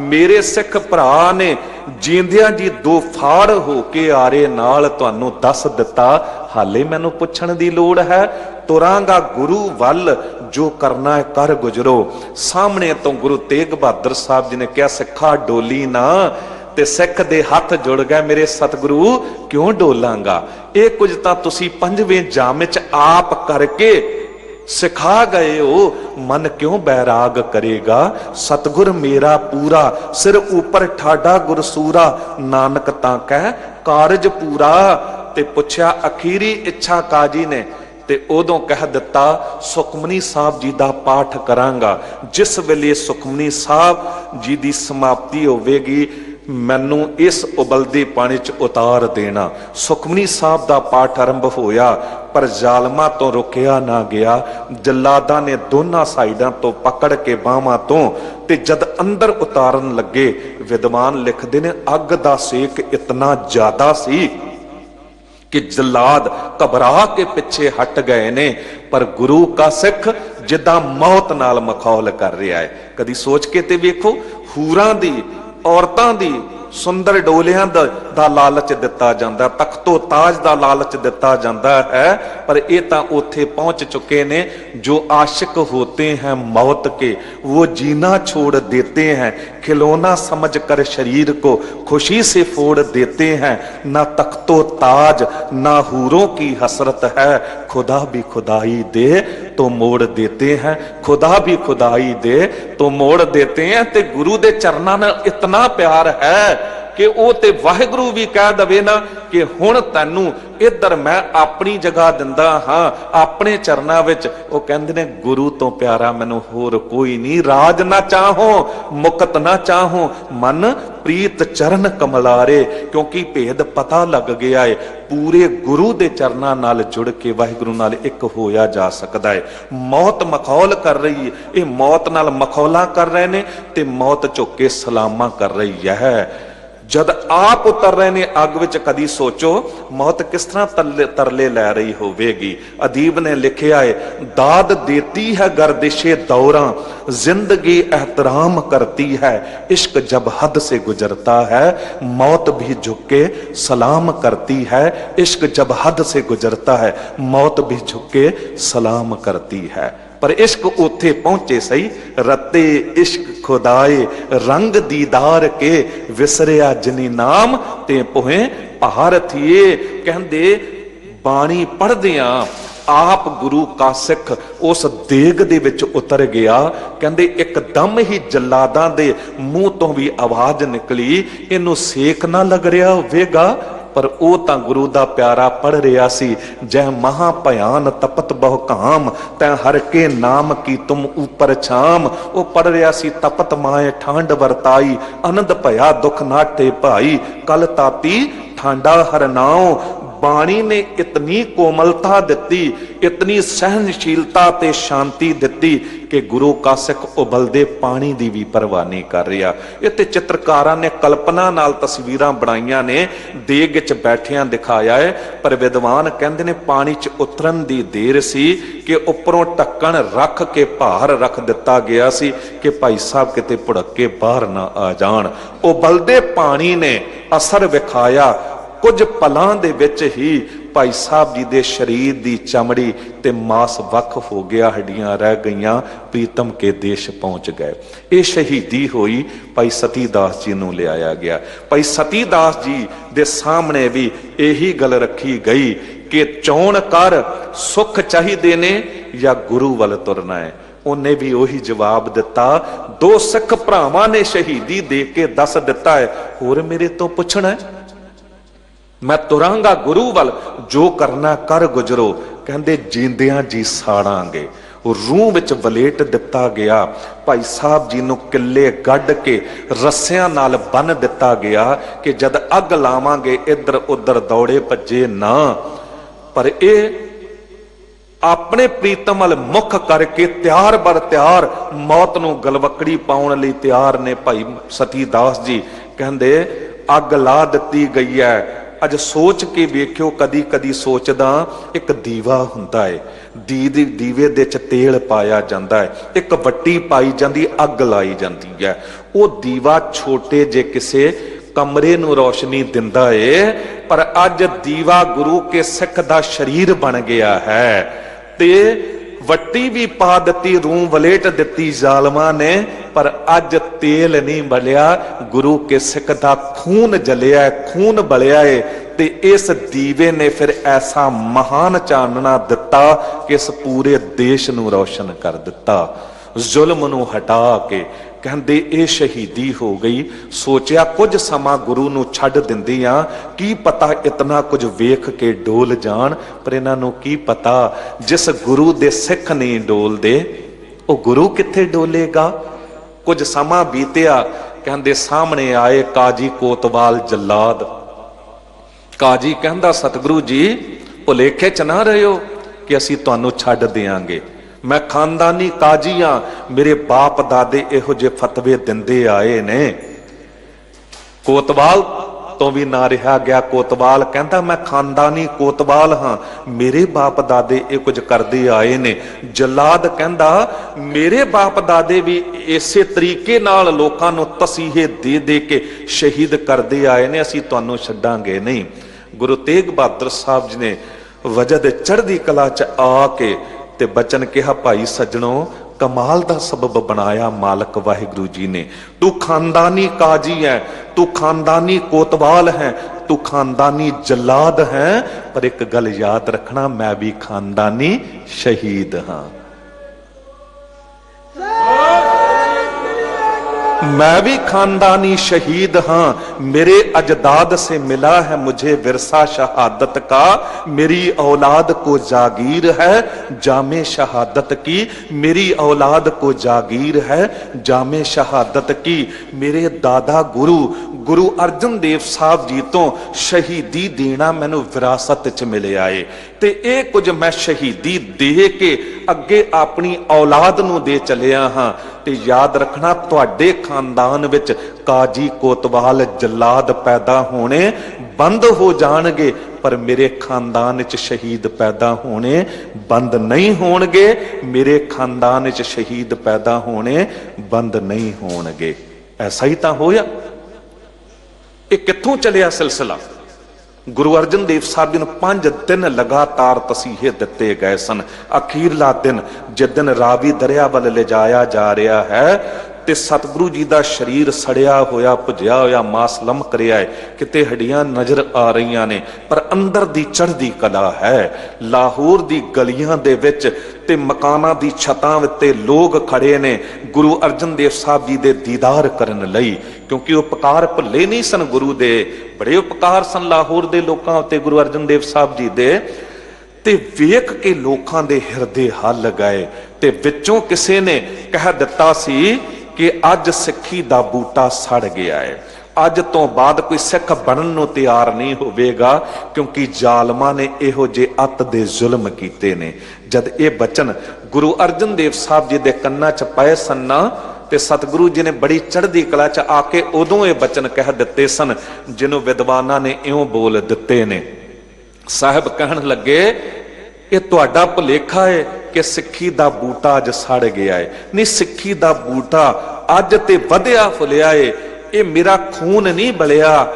मेरे सिख भरा ने जींदियां जी दो फाड़ हो के आरे नाल तुहानू दस दिता, हाले मैनू पुछण दी लोड़ है? तुरांगा गुरु वल, जो करना है कर गुजरो। सामने तो गुरु तेग बहादुर साहब जी ने कहा सिखा डोली ना, ते सिख दे हाथ जुड़ गए, मेरे सतगुरु क्यों डोलांगा? ये कुछ तां तुसी पंजवें जाम विच आप करके सिखा गए हो, मन क्यों बैराग करेगा? सतगुर मेरा पूरा, सिर ऊपर ठाडा गुरसूरा, नानक तां कह कारज पूरा। ते पुछया अखीरी इच्छा काजी ने? ते उदों कह दिता सुखमनी साहब जी दा पाठ करांगा। जिस वेले सुखमनी साहब जी दी समाप्ति होवेगी, मैनू इस उबलदे पानी च उतार देना। सुखमनी साहब दा पाठ आरंभ होया, पर जालमा तो रुकिया ना गया। जलादा ने दोनों साइडां तो पकड़ के बाहां तो ते जद अंदर उतारन लगे, विद्वान लिखते ने अग दा सेक इतना ज्यादा सी कि जलाद घबरा के पिछे हट गए ने। पर गुरु का सिख जिदा मौत नाल मखौल कर रहा है। कदी सोच के ते वेखो, हूरां दी औरतां दी सुंदर डोलियां दा लालच दिता जांदा, तख्तो ताज दा लालच दिता जांदा है, पर ये तां उथे पहुंच चुके ने। जो आशिक होते हैं मौत के, वो जीना छोड़ देते हैं, खिलौना समझ कर शरीर को खुशी से फोड़ देते हैं। ना तख्तो ताज ना हूरों की हसरत है, खुदा भी खुदाई दे तो मोड़ देते हैं, खुदा भी खुदाई दे तो मोड़ देते हैं। ते गुरु दे चरनां नाल इतना प्यार है कि वो ते वाहिगुरु भी कह दवे ना कि हुण तैनू इधर मैं अपनी जगह दिंदा हां, अपने चरनां विच। वो कहंदे ने गुरु तो प्यारा मैनू होर कोई नहीं, राज ना चाहो मुकत ना चाहो, मन प्रीत चरण कमलारे। क्योंकि भेद पता लग गया है, पूरे गुरु दे चरनां नाल जुड़ के वाहिगुरु नाल एक होया जा सकदा है। मौत मखौल कर रही है, ये मौत नाल मखौला कर रहे ने ते मौत झुक के सलामा कर रही है। जद आप उतर रहे ने अग विच, कदी सोचो मौत किस तरह तरले लै रही होवेगी। अदीब ने लिखिया है, दाद देती है गर्दिशे दौरा, जिंदगी एहतराम करती है, इश्क जब हद से गुजरता है, मौत भी झुक के सलाम करती है। इश्क जब हद से गुजरता है, मौत भी झुक के सलाम करती है। पर इश्क उथे पहुंचे सही, रते इश्क खुदाए रंग दीदार के, विसरिया जिनी नाम ते पोहे पहाड़ थिए। कहंदे बाणी पढ़दियां आप गुरु का सिख उस देग दे विच उतर गया। कहंदे एकदम ही जल्लादां दे मूंह तो भी आवाज निकली, इनू सेक ना लग रहा होवेगा। पर ਉਹ ਤਾਂ गुरु ਦਾ प्यारा पढ़ रहा सी, जय महा भयान तपत बहु काम, तै हर के नाम की तुम ऊपर छाम। वो पढ़ रहा सी, तपत माए ठंड वरताई, आनंद भया दुख नाटे भाई, कल ताती ਠਾਂਡਾ ਹਰਨਾਓ। बाणी ने इतनी कोमलता दिती, इतनी सहनशीलता ते शांति दिती कि गुरु का सिख उबलदे पानी दी भी परवाह नहीं कर रहा। इत्थे चित्रकारां ने कल्पना नाल तस्वीरां बनाईयां ने, देग च बैठियां दिखाया है। पर विद्वान कहंदे ने पानी च उतरन दी देर सी कि उपरों ढक्कन रख के भार रख दिता गया सी कि भाई साहब किते भुड़क के बाहर ना आ जाण। उबलदे पानी ने असर विखाया। कुछ पलां दे विच ही भाई साहब जी दे शरीर दी चमड़ी ते मास वख हो गया, हड्डियां रह गईयां, प्रीतम के देश पहुंच गए। ये शहीदी हुई। भाई सतीदास जी नूं लियाया गया। भाई सतीदास जी दे सामने भी यही गल रखी गई कि चोण कर, सुख चाहिदे ने या गुरु वल तुरना है। उन्हें भी वही जवाब दिता। दो सिख भरावां ने शहीदी दे के दस दिता है, होर मेरे तो पुछना है? मैं तुरांगा गुरु वल, जो करना कर गुजरो। कहंदे जींदियां जी साड़ांगे। रूह विच वलेट दिता गया। भाई साहब जी नूं किले गढ़ के रस्सियां नाल बन दिता गया कि जद अग लावांगे इधर उधर दौड़े भजे ना। पर ये अपने प्रीतम वल मुख करके त्यार बर त्यार मौत नूं गलवकड़ी पाउण लई तैयार ने भाई सतीदास जी। कहंदे अग ला दिती गई है। अज सोच के वेख्यो, कदी कदी सोचदा, एक दीवा हुंदा है, दीवे दे च तेल पाया जांदा है, एक वट्टी पाई जांदी, अग लाई जांदी है। वो दीवा छोटे जे किसे कमरे नूं रोशनी दिंदा है। पर अज दीवा गुरु के सिख दा शरीर बन गया है ते वट्टी भी पा दिती, रूह वलेट दिती जालमा ने। पर अज तेल नहीं बलिया, गुरु के सिख दा खून जलिया है, खून बलिया है। ते इस दीवे ने फिर ऐसा महान चानना दिता कि इस पूरे देश नूं रोशन कर दिता। जुल्म नूं हटा के कहंदे ये शहीदी हो गई। सोचिया कुछ समा गुरु नूं छड्ड दिंदियां, की पता इतना कुछ वेख के डोल जाण। पर इन्हां नूं की पता, जिस गुरु दे सिख नहीं डोलदे वो गुरु कित्थे डोलेगा। कुछ समा बीतिया। कहंदे सामने आए काजी कोतवाल जल्लाद। काजी कहंदा सतगुरु जी भुलेखे च ना रहियो कि असीं तुहानूं छड्ड देंगे। मैं खानदानी काजी हाँ, मेरे बाप दादे इहो जे फतवे दिंदे आए ने। कोतवाल तो भी ना रहा गया। कोतवाल कहता मैं खानदानी कोतवाल हाँ, मेरे बाप दादे ये कुछ करते आए ने। जलाद कहता मेरे बाप दादे भी इसे तरीके नाल लोकां नूं तसीहे दे दे के शहीद करते आए ने, असीं तुहानूं छड्डांगे नहीं। गुरु तेग बहादुर साहब जी ने वजद चढ़दी कला च आके ते बचन कहा, भाई सज्जणों कमाल दा सबब बनाया मालक वाहिगुरु जी ने। तू खानदानी काजी है, तू खानदानी कोतवाल है, तू खानदानी जलाद है, पर एक गल याद रखना, मैं भी खानदानी शहीद हाँ। मैं भी खानदानी शहीद हाँ। मेरे अजदाद से मिला है मुझे विरसा शहादत का, मेरी औलाद को जागीर है जामे शहादत की, मेरी औलाद को जागीर है जामे शहादत की। मेरे दादा गुरु गुरु अर्जन देव साहब जी तो शहीदी देना मैनू विरासत च मिले आए ते ये कुछ मैं शहीदी दे के ਅੱਗੇ ਆਪਣੀ ਔਲਾਦ ਨੂੰ ਦੇ ਚੱਲਿਆ ਹਾਂ। ਤੇ ਯਾਦ ਰੱਖਣਾ, ਤੁਹਾਡੇ ਖਾਨਦਾਨ ਵਿੱਚ ਕਾਜੀ, ਕੋਤਵਾਲ, ਜੱਲਾਦ ਪੈਦਾ ਹੋਣੇ ਬੰਦ ਹੋ ਜਾਣਗੇ, ਪਰ ਮੇਰੇ ਖਾਨਦਾਨ ਵਿੱਚ ਸ਼ਹੀਦ ਪੈਦਾ ਹੋਣੇ ਬੰਦ ਨਹੀਂ ਹੋਣਗੇ। ਮੇਰੇ ਖਾਨਦਾਨ ਵਿੱਚ ਸ਼ਹੀਦ ਪੈਦਾ ਹੋਣੇ ਬੰਦ ਨਹੀਂ ਹੋਣਗੇ। ਐਸਾ ਹੀ ਤਾਂ ਹੋਇਆ। ਇਹ ਕਿੱਥੋਂ ਚੱਲਿਆ ਸਿਲਸਿਲਾ? ਗੁਰੂ ਅਰਜਨ ਦੇਵ ਸਾਹਿਬ ਜੀ ਨੂੰ 5 ਦਿਨ ਲਗਾਤਾਰ ਤਸੀਹੇ ਦਿੱਤੇ ਗਏ ਸਨ। ਅਖੀਰਲਾ ਦਿਨ, ਜਿਸ ਦਿਨ ਰਾਵੀ ਦਰਿਆ ਵੱਲ ਲਿਜਾਇਆ ਜਾ ਰਿਹਾ ਹੈ ਤੇ ਸਤਿਗੁਰੂ ਜੀ ਦਾ ਸਰੀਰ ਸੜਿਆ ਹੋਇਆ, ਭੁੱਜਿਆ ਹੋਇਆ, ਮਾਸ ਲਮਕ ਰਿਹਾ ਹੈ, ਕਿਤੇ ਹੱਡੀਆਂ ਨਜ਼ਰ ਆ ਰਹੀਆਂ ਨੇ, ਪਰ ਅੰਦਰ ਦੀ ਚੜ੍ਹਦੀ ਕਲਾ ਹੈ। ਲਾਹੌਰ ਦੀ ਗਲੀਆਂ ਦੇ ਵਿੱਚ ਤੇ ਮਕਾਨਾਂ ਦੀ ਛੱਤਾਂ ਉੱਤੇ ਲੋਕ ਖੜੇ ਨੇ ਗੁਰੂ ਅਰਜਨ ਦੇਵ ਸਾਹਿਬ ਜੀ ਦੇ ਦੀਦਾਰ ਕਰਨ ਲਈ, ਕਿਉਂਕਿ ਉਪਕਾਰ ਭੁੱਲੇ ਨਹੀਂ ਸਨ ਗੁਰੂ ਦੇ। ਬੜੇ ਉਪਕਾਰ ਸਨ ਲਾਹੌਰ ਦੇ ਲੋਕਾਂ ਉੱਤੇ ਗੁਰੂ ਅਰਜਨ ਦੇਵ ਸਾਹਿਬ ਜੀ ਦੇ। ਤੇ ਵੇਖ ਕੇ ਲੋਕਾਂ ਦੇ ਹਿਰਦੇ ਹੱਲ ਗਏ। ਤੇ ਵਿੱਚੋਂ ਕਿਸੇ ਨੇ ਕਹਿ ਦਿੱਤਾ ਸੀ ਕਿ ਅੱਜ ਸਿੱਖੀ ਦਾ ਬੂਟਾ ਸੜ ਗਿਆ ਹੈ, ਅੱਜ ਤੋਂ ਬਾਅਦ ਕੋਈ ਸਿੱਖ ਬਣਨ ਨੂੰ ਤਿਆਰ ਨਹੀਂ ਹੋਵੇਗਾ, ਕਿਉਂਕਿ ਜ਼ਾਲਮਾਂ ਨੇ ਇਹੋ ਜਿਹੇ ਅੱਤ ਦੇ ਜ਼ੁਲਮ ਕੀਤੇ ਨੇ। ਜਦ ਇਹ ਬਚਨ ਗੁਰੂ ਅਰਜਨ ਦੇਵ ਸਾਹਿਬ ਜੀ ਦੇ ਕੰਨਾਂ 'ਚ ਪਏ ਸਨ ਤੇ ਸਤਿਗੁਰੂ ਜੀ ਨੇ ਬੜੀ ਚੜ੍ਹਦੀ ਕਲਾ 'ਚ ਆ ਕੇ ਉਦੋਂ ਇਹ ਬਚਨ ਕਹਿ ਦਿੱਤੇ ਸਨ, ਜਿਹਨੂੰ ਵਿਦਵਾਨਾਂ ਨੇ ਇਉਂ ਬੋਲ ਦਿੱਤੇ ਨੇ। ਸਾਹਿਬ ਕਹਿਣ ਲੱਗੇ, ਇਹ ਤੁਹਾਡਾ ਭੁਲੇਖਾ ਹੈ ਕਿ ਸਿੱਖੀ ਦਾ ਬੂਟਾ ਅੱਜ ਸੜ ਗਿਆ ਹੈ। ਨਹੀਂ, ਸਿੱਖੀ ਦਾ ਬੂਟਾ ਅੱਜ ਤੇ ਵਧਿਆ ਫੁੱਲਿਆ ਏ। ਇਹ ਮੇਰਾ ਖੂਨ ਨਹੀਂ ਬਲਿਆ,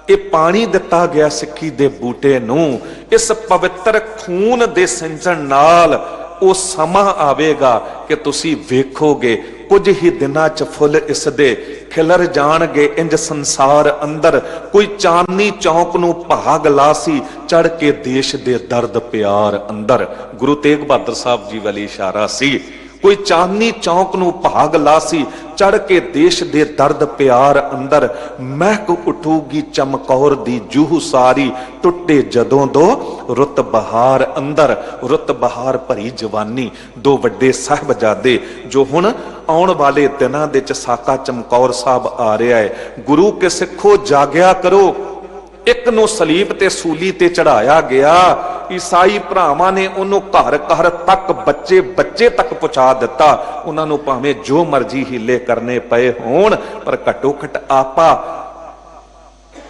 ਇਹ ਪਾਣੀ ਦਿੱਤਾ ਗਿਆ ਸਿੱਖੀ ਦੇ ਬੂਟੇ ਨੂੰ। ਇਸ ਪਵਿੱਤਰ ਖੂਨ ਦੇ ਸਿੰਚਣ ਨਾਲ ਉਹ ਸਮਾਂ ਆਵੇਗਾ ਕਿ ਤੁਸੀਂ ਵੇਖੋਗੇ ਕੁਝ ਹੀ ਦਿਨਾਂ 'ਚ ਫੁੱਲ ਇਸ ਦੇ ਖਿਲਰ ਜਾਣਗੇ। ਇੰਜ ਸੰਸਾਰ ਅੰਦਰ ਕੋਈ ਚਾਂਦਨੀ ਚੌਕ ਨੂੰ ਭਾਗ ਲਾਸੀ ਚੜ ਕੇ ਦੇਸ਼ ਦੇ ਦਰਦ ਪਿਆਰ ਅੰਦਰ। ਗੁਰੂ ਤੇਗ ਬਹਾਦਰ ਸਾਹਿਬ ਜੀ ਵਾਲੀ ਇਸ਼ਾਰਾ ਸੀ। ਕੋਈ ਚਾਂਦਨੀ ਚੌਕ ਨੂੰ ਭਾਗ ਲਾਸੀ ਚੜ ਕੇ ਦੇਸ਼ ਦੇ ਦਰਦ ਪਿਆਰ ਅੰਦਰ। ਮਹਿਕ ਉਠੂਗੀ ਚਮਕੌਰ ਦੀ ਜੂਹ ਸਾਰੀ, ਟੁੱਟੇ ਜਦੋਂ ਦੋ ਰੁੱਤ ਬਹਾਰ ਅੰਦਰ। ਰੁੱਤ ਬਹਾਰ ਭਰੀ ਜਵਾਨੀ। ਦੋ ਵੱਡੇ ਸਾਹਿਬਜ਼ਾਦੇ ਜੋ ਹੁਣ ਆਉਣ ਵਾਲੇ ਦਿਨਾਂ ਦੇ ਚ ਸਾਕਾ ਚਮਕੌਰ ਸਾਹਿਬ ਆ ਰਿਹਾ ਹੈ। ਗੁਰੂ ਕੇ ਸਿੱਖੋ ਜਾਗਿਆ ਕਰੋ। ਇੱਕ ਨੂੰ ਸਲੀਬ ਤੇ ਸੂਲੀ ਤੇ ਚੜਾਇਆ ਗਿਆ, ਈਸਾਈ ਭਰਾਵਾਂ ਨੇ ਉਹਨੂੰ ਘਰ ਘਰ ਤੱਕ, ਬੱਚੇ ਬੱਚੇ ਤੱਕ ਪਹੁੰਚਾ ਦਿੱਤਾ। ਉਹਨਾਂ ਨੂੰ ਭਾਵੇਂ ਜੋ ਮਰਜ਼ੀ ਹੀਲੇ ਕਰਨੇ ਪਏ ਹੋਣ, ਪਰ ਘੱਟੋ ਘੱਟ ਆਪਾ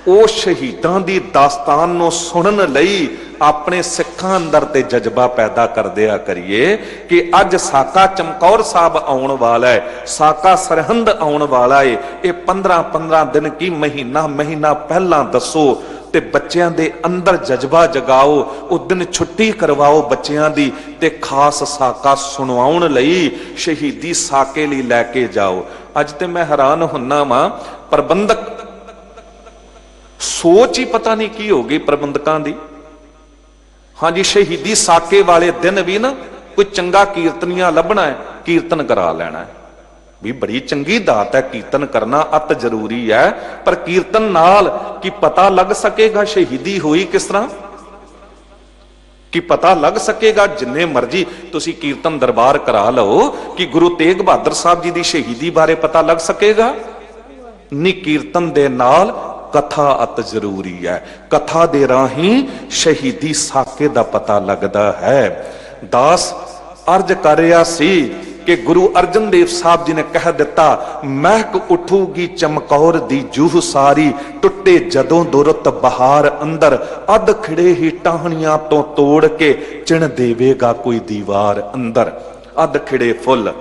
ਉਹ ਸ਼ਹੀਦਾਂ ਦੀ ਦਾਸਤਾਨ ਨੂੰ ਸੁਣਨ ਲਈ ਆਪਣੇ ਸਿੱਖਾਂ ਅੰਦਰ ਤੇ ਜਜ਼ਬਾ ਪੈਦਾ ਕਰਦਿਆ ਕਰੀਏ ਕਿ ਅੱਜ ਸਾਕਾ ਚਮਕੌਰ ਸਾਹਿਬ ਆਉਣ ਵਾਲਾ ਹੈ, ਸਾਕਾ ਸਰਹੰਦ ਆਉਣ ਵਾਲਾ ਹੈ। ਇਹ 15-15 ਦਿਨ ਕੀ ਮਹੀਨਾ ਪਹਿਲਾਂ ਦੱਸੋ ਤੇ ਬੱਚਿਆਂ ਦੇ ਅੰਦਰ ਜਜ਼ਬਾ ਜਗਾਓ। ਉਸ ਦਿਨ ਛੁੱਟੀ ਕਰਵਾਓ ਬੱਚਿਆਂ ਦੀ ਤੇ ਖਾਸ ਸਾਕਾ ਸੁਣਵਾਉਣ ਲਈ, ਸ਼ਹੀਦੀ ਸਾਕੇ ਲਈ ਲੈ ਕੇ ਜਾਓ। ਅੱਜ ਤੇ ਮੈਂ ਹੈਰਾਨ ਹੁੰਨਾ ਵਾਂ, ਪ੍ਰਬੰਧਕ ਸੋਚ ਹੀ ਪਤਾ ਨਹੀਂ ਕੀ ਹੋ ਗਈ ਪ੍ਰਬੰਧਕਾਂ ਦੀ। ਹਾਂਜੀ, ਸ਼ਹੀਦੀ ਸਾਕੇ ਵਾਲੇ ਦਿਨ ਵੀ ਨਾ ਕੋਈ ਚੰਗਾ ਕੀਰਤਨੀਆ ਲੱਭਣਾ ਹੈ, ਕੀਰਤਨ ਕਰਾ ਲੈਣਾ ਹੈ। ਵੀ ਬੜੀ ਚੰਗੀ ਦਾਤ ਹੈ, ਕੀਰਤਨ ਕਰਨਾ ਅਤ ਜ਼ਰੂਰੀ ਹੈ, ਪਰ ਕੀਰਤਨ ਨਾਲ ਕੀ ਪਤਾ ਲੱਗ ਸਕੇਗਾ ਸ਼ਹੀਦੀ ਹੋਈ ਕਿਸ ਤਰ੍ਹਾਂ? ਕੀ ਪਤਾ ਲੱਗ ਸਕੇਗਾ? ਜਿੰਨੇ ਮਰਜੀ ਤੁਸੀਂ ਕੀਰਤਨ ਦਰਬਾਰ ਕਰਾ ਲਓ, ਕਿ ਗੁਰੂ ਤੇਗ ਬਹਾਦਰ ਸਾਹਿਬ ਜੀ ਦੀ ਸ਼ਹੀਦੀ ਬਾਰੇ ਪਤਾ ਲੱਗ ਸਕੇਗਾ? ਨਹੀਂ, ਕੀਰਤਨ ਦੇ ਨਾਲ ਕਥਾ ਅਤ ਜ਼ਰੂਰੀ ਹੈ। ਕਥਾ ਦੇ ਰਾਹੀਂ ਸ਼ਹੀਦੀ ਸਾਕੇ ਦਾ ਪਤਾ ਲੱਗਦਾ ਹੈ। ਦਾਸ ਅਰਜ ਕਰ ਰਿਹਾ ਸੀ ਕਿ ਗੁਰੂ ਅਰਜਨ ਦੇਵ ਸਾਹਿਬ ਜੀ ਨੇ ਕਹਿ ਦਿੱਤਾ, ਮਹਿਕ ਉਠੂਗੀ ਚਮਕੌਰ ਦੀ ਜੂਹ ਸਾਰੀ, ਟੁੱਟੇ ਜਦੋਂ ਦੁਰਤ ਬਹਾਰ ਅੰਦਰ, ਅੱਧ ਖਿੜੇ ਹੀ ਟਾਹਣੀਆਂ ਤੋਂ ਤੋੜ ਕੇ ਚਿਣ ਦੇਵੇਗਾ ਕੋਈ ਦੀਵਾਰ ਅੰਦਰ। ਅੱਧ ਖਿੜੇ ਫੁੱਲ,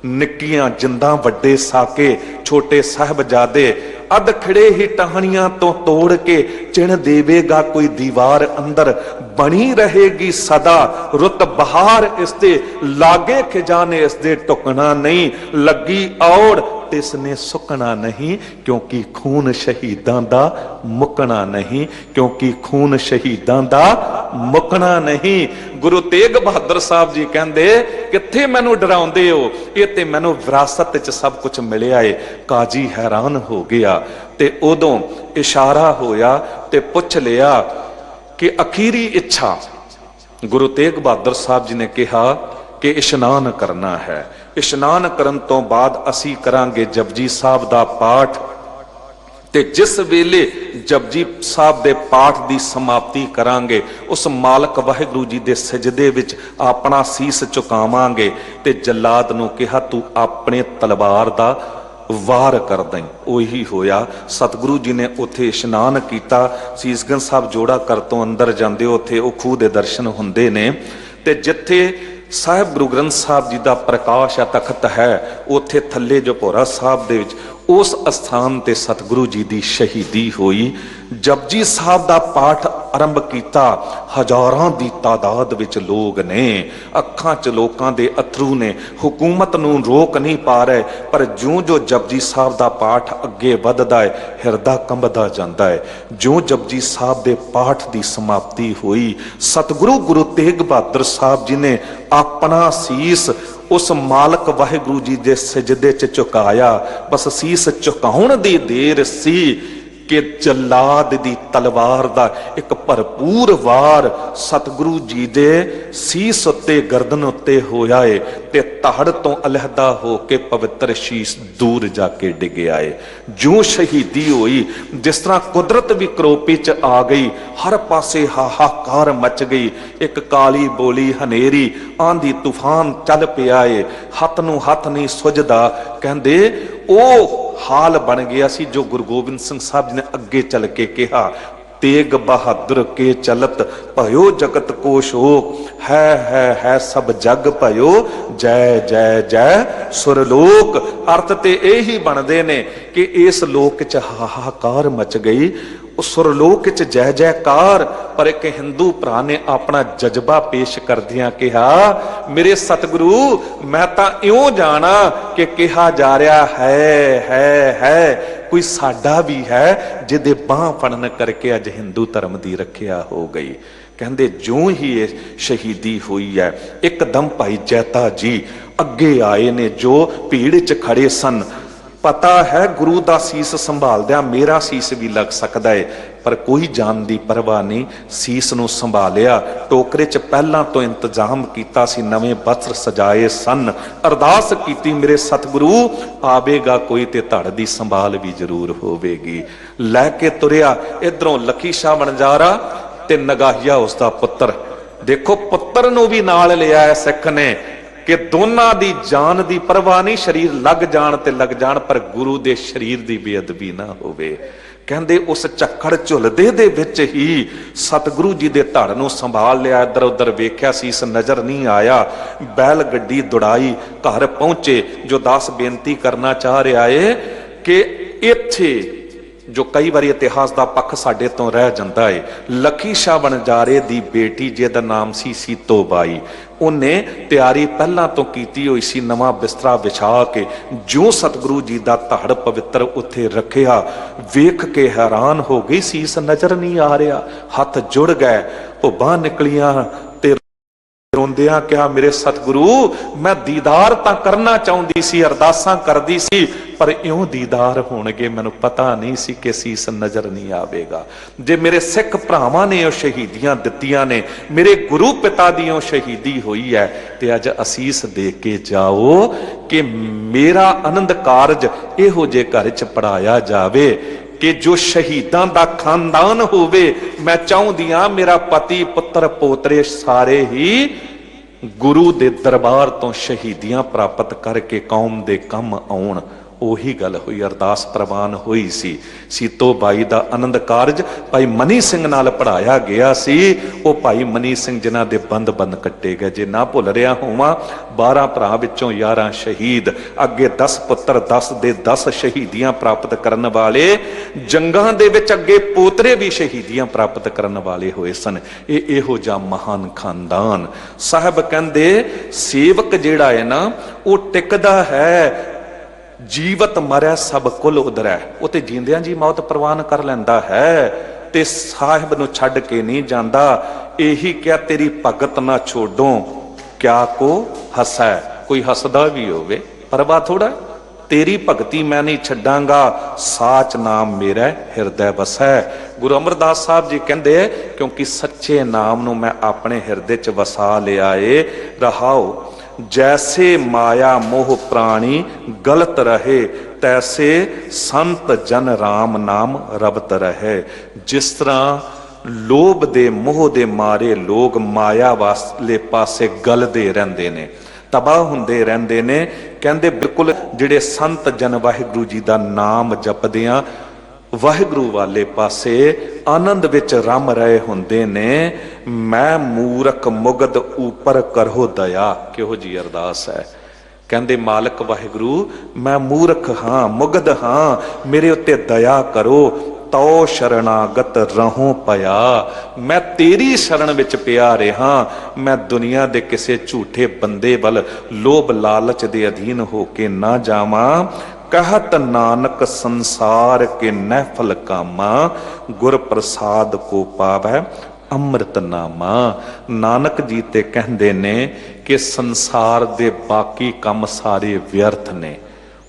ਨਿੱਕੀਆਂ ਜਿੰਦਾਂ ਵੱਡੇ ਸਾਕੇ, ਛੋਟੇ ਸਾਹਿਬਜ਼ਾਦੇ, ਅੱਧ ਖਿੜੇ ਹੀ ਟਾਹਣੀਆਂ ਤੋਂ ਤੋੜ ਕੇ ਚਿਣ ਦੇਵੇਗਾ ਕੋਈ ਦੀਵਾਰ ਅੰਦਰ। ਬਣੀ ਰਹੇਗੀ ਸਦਾ ਰੁੱਤ ਬਹਾਰ ਇਸ ਦੇ, ਲਾਗੇ ਖਿਜਾਨੇ ਇਸ ਦੇ ਟੁਕਣਾ ਨਹੀਂ, ਲੱਗੀ ਔੜ ਤਿਸ ਨੇ ਸੁੱਕਣਾ ਨਹੀਂ, ਕਿਉਂਕਿ ਖੂਨ ਸ਼ਹੀਦਾਂ ਦਾ ਮੁੱਕਣਾ ਨਹੀਂ, ਕਿਉਂਕਿ ਖੂਨ ਸ਼ਹੀਦਾਂ ਦਾ ਮੁੱਕਣਾ ਨਹੀਂ। ਗੁਰੂ ਤੇਗ ਬਹਾਦਰ ਸਾਹਿਬ ਜੀ ਕਹਿੰਦੇ, ਕਿੱਥੇ ਮੈਨੂੰ ਡਰਾਉਂਦੇ ਹੋ, ਇਹ ਤੇ ਮੈਨੂੰ ਵਿਰਾਸਤ ਵਿੱਚ ਸਭ ਕੁਝ ਮਿਲਿਆ ਏ। ਕਾਜੀ ਹੈਰਾਨ ਹੋ ਗਿਆ ਤੇ ਉਦੋਂ ਇਸ਼ਾਰਾ ਹੋਇਆ ਤੇ ਪੁੱਛ ਲਿਆ ਕਿ ਅਖੀਰੀ ਇੱਛਾ। ਗੁਰੂ ਤੇਗ ਬਹਾਦਰ ਸਾਹਿਬ ਜੀ ਨੇ ਕਿਹਾ ਕਿ ਇਸ਼ਨਾਨ ਕਰਨਾ ਹੈ। ਇਸ਼ਨਾਨ ਕਰਨ ਤੋਂ ਬਾਅਦ ਅਸੀਂ ਕਰਾਂਗੇ ਜਪਜੀ ਸਾਹਿਬ ਦਾ ਪਾਠ ਤੇ ਜਿਸ ਵੇਲੇ ਜਪਜੀ ਸਾਹਿਬ ਦੇ ਪਾਠ ਦੀ ਸਮਾਪਤੀ ਕਰਾਂਗੇ, ਉਸ ਮਾਲਕ ਵਾਹਿਗੁਰੂ ਜੀ ਦੇ ਸਜਦੇ ਵਿੱਚ ਆਪਣਾ ਸੀਸ ਝੁਕਾਵਾਂਗੇ ਤੇ ਜਲਾਦ ਨੂੰ ਕਿਹਾ ਤੂੰ ਆਪਣੇ ਤਲਵਾਰ ਦਾ ਵਾਰ ਕਰ ਦਈ। ਉਹੀ ਹੋਇਆ। ਸਤਿਗੁਰੂ ਜੀ ਨੇ ਉੱਥੇ ਇਸ਼ਨਾਨ ਕੀਤਾ। ਸੀਸਗੰਜ ਸਾਹਿਬ ਜੋੜਾ ਕਰ ਤੋਂ ਅੰਦਰ ਜਾਂਦੇ ਹੋ, ਉੱਥੇ ਉਹ ਖੂਹ ਦੇ ਦਰਸ਼ਨ ਹੁੰਦੇ ਨੇ। ਤੇ ਜਿੱਥੇ ਸਾਹਿਬ ਗੁਰੂ ਗ੍ਰੰਥ ਸਾਹਿਬ ਜੀ ਦਾ ਪ੍ਰਕਾਸ਼ ਆ ਤਖਤ ਹੈ, ਉੱਥੇ ਥੱਲੇ ਜੋ ਭੋਰਾ ਸਾਹਿਬ ਦੇ ਵਿੱਚ ਉਸ ਅਸਥਾਨ ਤੇ ਸਤਿਗੁਰੂ ਜੀ ਦੀ ਸ਼ਹੀਦੀ ਹੋਈ। ਜਪਜੀ ਸਾਹਿਬ ਦਾ ਪਾਠ ਆਰੰਭ ਕੀਤਾ। ਹਜ਼ਾਰਾਂ ਦੀ ਤਾਦਾਦ ਵਿੱਚ ਲੋਕ ਨੇ, ਅੱਖਾਂ 'ਚ ਲੋਕਾਂ ਦੇ ਅਥਰੂ ਨੇ, ਹਕੂਮਤ ਨੂੰ ਰੋਕ ਨਹੀਂ ਪਾ ਰਹੇ। ਪਰ ਜਿਉਂ ਜੋ ਜਪਜੀ ਸਾਹਿਬ ਦਾ ਪਾਠ ਅੱਗੇ ਵੱਧਦਾ ਹੈ, ਹਿਰਦਾ ਕੰਬਦਾ ਜਾਂਦਾ ਹੈ। ਜਿਉਂ ਜਪਜੀ ਸਾਹਿਬ ਦੇ ਪਾਠ ਦੀ ਸਮਾਪਤੀ ਹੋਈ, ਸਤਿਗੁਰੂ ਗੁਰੂ ਤੇਗ ਬਹਾਦਰ ਸਾਹਿਬ ਜੀ ਨੇ ਆਪਣਾ ਸੀਸ ਉਸ ਮਾਲਕ ਵਾਹਿਗੁਰੂ ਜੀ ਦੇ ਸਜਦੇ 'ਚ ਝੁਕਾਇਆ। ਬਸ ਸੀਸ ਝੁਕਾਉਣ ਦੀ ਦੇਰ ਸੀ ਕਿ ਜਲਾਦ ਦੀ ਤਲਵਾਰ ਦਾ ਇੱਕ ਭਰਪੂਰ ਵਾਰ ਸਤਿਗੁਰੂ ਜੀ ਦੇ ਸੀਸ ਉੱਤੇ, ਗਰਦਨ ਉੱਤੇ ਹੋਇਆ ਏ ਤੇ ਧੜ ਤੋਂ ਅਲੱਹਦਾ ਹੋ ਕੇ ਪਵਿੱਤਰ ਸ਼ੀਸ ਦੂਰ ਜਾ ਕੇ ਡਿੱਗਿਆ ਏ। ਜਿਉਂ ਸ਼ਹੀਦੀ ਹੋਈ, ਜਿਸ ਤਰ੍ਹਾਂ ਕੁਦਰਤ ਵੀ ਕਰੋਪੀ 'ਚ ਆ ਗਈ, ਹਰ ਪਾਸੇ ਹਾਹਾਕਾਰ ਮਚ ਗਈ। ਇੱਕ ਕਾਲੀ ਬੋਲੀ ਹਨੇਰੀ ਆਂधी ਤੂਫਾਨ ਚੱਲ ਪਿਆ ਏ, ਹੱਥ ਨੂੰ ਹੱਥ ਨਹੀਂ ਸੁੱਝਦਾ। ਕਹਿੰਦੇ ਉਹ ਹਾਲ ਬਣ ਗਿਆ ਸੀ ਜੋ ਗੁਰੂ ਗੋਬਿੰਦ ਸਿੰਘ ਸਾਹਿਬ ਜੀ ਨੇ ਅੱਗੇ ਚੱਲ ਕੇ ਕਿਹਾ, तेग बहादुर के चलत भयो जगत को शोक है सब जग भयो जय जय जय सुरलोक। अर्थ ते यही बनते ने कि इस लोक च हाहाकार मच गई, सुरलोक च जय जयकार। पर एक हिंदू भरा ने अपना जज्बा पेश करदियां कहा, मेरे सतगुरु मैं तां इउं जाना कि कहा जा रहा है कोई साडा भी है जिहदे बांह फड़न करके अज हिंदू धर्म की रखिया हो गई। कहंदे जो ही ये शहीदी हुई है, एकदम भाई जैता जी अगे आए ने जो भीड़ च खड़े सन। पता है गुरु दा सीस संभालदिया मेरा सीस भी लग सकता है, पर कोई जान दी परवाह नहीं, सीस नूं संभालिया। टोकरे च पहलां तो इंतजाम कीता सी, नवें वस्त्र सजाए सन। अरदास कीती मेरे सतगुरु आवेगा कोई ते धड़ दी संभाल भी जरूर होवेगी। लैके तुरिया इधरों लखी शाह बनजारा ते नगाहिया उसका पुत्र। देखो पुत्र नूं भी नाल लिया है सिख ने कि दोनों दी जान दी परवाह नहीं, शरीर लग जान ते लग जान पर गुरु दे शरीर दी बेअदबी ना होवे। कहंदे उस झक्कड़ झुलदे दे विच ही सतगुरु जी दे धड़ नूं संभाल लिया। इधर उधर वेख्या सीस नजर नहीं आया। बैल गड्डी दौड़ाई, घर पहुंचे। जो दास बेनती करना चाह रहा है कि इत्थे जो कई बार इतिहास का पक्ष साडे तो रह जाता है, लखी शाह बनजारे दी बेटी जिहदा नाम सी सीतो बाई, उन्हें तैयारी पहला तो कीती हुई सी, नवा बिस्तरा विछा के जो सतगुरु जी का धड़ पवित्र उत्थे रखिया। वेख के हैरान हो गई, सीस नजर नहीं आ रहा, हथ जुड़ गए, भुब्बां निकलियां ते रोंदियां कहा मेरे सतगुरु मैं दीदार तां करना चाहुंदी सी, अरदासां करदी सी, पर इउं दीदार होणगे मैनूं पता नहीं सी कि सीस नजर नहीं आवेगा। जे मेरे सिख भरावां ने शहीदियां दित्तियां ने, मेरे गुरु पिता दी शहीदी हुई है, ते अज असीस दे के जाओ कि मेरा आनंद कारज इहो जे घर च पढ़ाया जावे कि जो शहीदां दा खानदान होवे। मैं चाहुंदी हां मेरा पति पुत्र पोतरे सारे ही गुरु दे दरबार तो शहीदियां प्राप्त करके कौम दे कम आउण। ਉਹੀ ਗੱਲ ਹੋਈ, ਅਰਦਾਸ ਪ੍ਰਵਾਨ ਹੋਈ ਸੀ। ਸੀਤੋ ਬਾਈ ਦਾ ਆਨੰਦ ਕਾਰਜ ਭਾਈ ਮਨੀ ਸਿੰਘ ਨਾਲ ਪੜਾਇਆ ਗਿਆ ਸੀ। ਉਹ ਭਾਈ ਮਨੀ ਸਿੰਘ ਜਿਨ੍ਹਾਂ ਦੇ ਬੰਦ ਕੱਟੇ ਗਏ। ਜੇ ਨਾ ਭੁੱਲ ਰਿਹਾ ਹੋਵਾਂ 12 ਭਰਾ ਵਿੱਚੋਂ 11 ਸ਼ਹੀਦ, ਅੱਗੇ 10 ਪੁੱਤਰ 10 ਦੇ 10 ਸ਼ਹੀਦੀਆਂ ਪ੍ਰਾਪਤ ਕਰਨ ਵਾਲੇ, ਜੰਗਾਂ ਦੇ ਵਿੱਚ ਅੱਗੇ ਪੋਤਰੇ ਵੀ ਸ਼ਹੀਦੀਆਂ ਪ੍ਰਾਪਤ ਕਰਨ ਵਾਲੇ ਹੋਏ ਸਨ। ਇਹ ਇਹੋ ਜਿਹਾ ਮਹਾਨ ਖਾਨਦਾਨ। ਸਾਹਿਬ ਕਹਿੰਦੇ ਸੇਵਕ ਜਿਹੜਾ ਹੈ ਨਾ ਉਹ ਟਿਕਦਾ ਹੈ, जीवत मरै सब कुल उदरै। वो तो जींदियां जी मौत प्रवान कर लैंदा है ते साहिब नूं छड्ड के नहीं जांदा। यही क्या तेरी भगत ना छोड़ो क्या को हसै। कोई हसदा भी होवे परवाह थोड़ा, तेरी भगती मैं नहीं छड्डांगा, साच नाम मेरा हिरदे वसै। गुरु अमरदास साहब जी कहंदे क्योंकि सच्चे नाम नूं मैं अपने हिरदे च वसा लिया ए। रहाओ जैसे माया मोह प्राणी गलत रहे, तैसे संत जन राम नाम रबत रहे। जिस तरह लोभ दे मोह दे मारे लोग माया वाले पासे गलदे रहंदे ने, तबाह हुंदे रहंदे ने। कहंदे बिल्कुल जिहड़े संत जन वाहिगुरु जी दा नाम जपदे आ वाहिगुरु वाले पासे आनंद विच रम रहे हुंदे ने। मैं मूरख मुगद ऊपर करहो दया। किहो जी अरदास है। कहंदे मालक वाहिगुरु मैं मूर्ख हाँ, मुगद हाँ, मेरे उत्ते दया करो। तो शरणागत रहूं पया, मैं तेरी शरण विच पिया रहा। मैं दुनिया दे किसे झूठे बंदे वल लोभ लालच दे अधीन होके ना जावां। कहत नानक संसार के नैफल कामा, गुर प्रसाद को पावै अमृतनामा। नानक जी ते कहंदे ने कि संसार दे बाकी काम सारे व्यर्थ ने।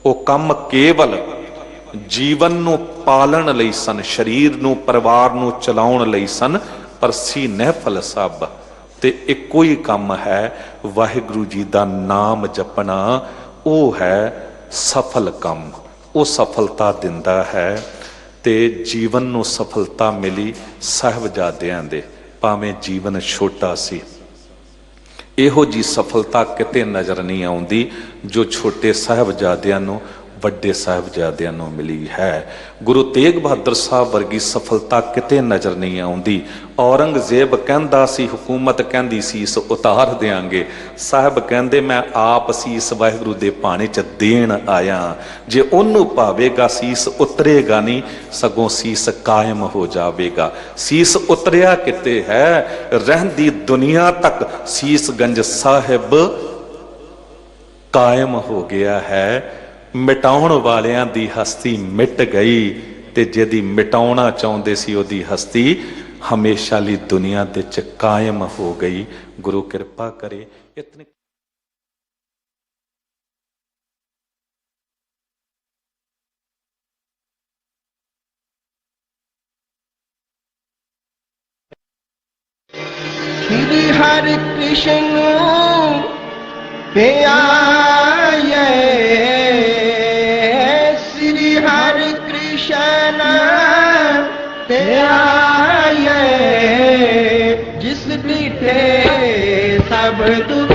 वो काम केवल जीवन नू पालन लई सन, शरीर नू परिवार नू चलाउण लई सन, पर सी नैफल सब ते इक्को ही काम है वाहिगुरु जी दा नाम जपना। वो है सफल काम, वो सफलता दिंदा है। ते जीवन नू सफलता मिली साहिबजादियां दे, भावें जीवन छोटा सी। इहो जी सफलता किते नज़र नहीं आउंदी जो छोटे साहिबजादियां नू ਵੱਡੇ ਸਾਹਿਬਜ਼ਾਦਿਆਂ ਨੂੰ ਮਿਲੀ ਹੈ। ਗੁਰੂ ਤੇਗ ਬਹਾਦਰ ਸਾਹਿਬ ਵਰਗੀ ਸਫਲਤਾ ਕਿਤੇ ਨਜ਼ਰ ਨਹੀਂ ਆਉਂਦੀ। ਔਰੰਗਜ਼ੇਬ ਕਹਿੰਦਾ ਸੀ, ਹਕੂਮਤ ਕਹਿੰਦੀ ਸੀਸ ਉਤਾਰ ਦਿਆਂਗੇ, ਸਾਹਿਬ ਕਹਿੰਦੇ ਮੈਂ ਆਪ ਸੀਸ ਵਾਹਿਗੁਰੂ ਦੇ ਪਾਣੀ 'ਚ ਦੇਣ ਆਇਆ। ਜੇ ਉਹਨੂੰ ਭਾਵੇਗਾ ਸੀਸ ਉਤਰੇਗਾ ਨਹੀਂ, ਸਗੋਂ ਸੀਸ ਕਾਇਮ ਹੋ ਜਾਵੇਗਾ। ਸੀਸ ਉਤਰਿਆ ਕਿਤੇ ਹੈ, ਰਹਿੰਦੀ ਦੁਨੀਆ ਤੱਕ ਸੀਸਗੰਜ ਸਾਹਿਬ ਕਾਇਮ ਹੋ ਗਿਆ ਹੈ। ਮਿਟਾਉਣ ਵਾਲਿਆਂ ਦੀ ਹਸਤੀ ਮਿਟ ਗਈ ਤੇ ਜਿਹਦੀ ਮਿਟਾਉਣਾ ਚਾਹੁੰਦੇ ਸੀ ਉਹਦੀ ਹਸਤੀ ਹਮੇਸ਼ਾ ਲਈ ਦੁਨੀਆ ਦੇ ਚ ਕਾਇਮ ਹੋ ਗਈ। ਗੁਰੂ ਕਿਰਪਾ ਕਰੇ। ਇਤਨੀ श्री हरि कृष्ण प्याये, श्री हरि कृष्ण प्याये, जिस डिठे सब दुख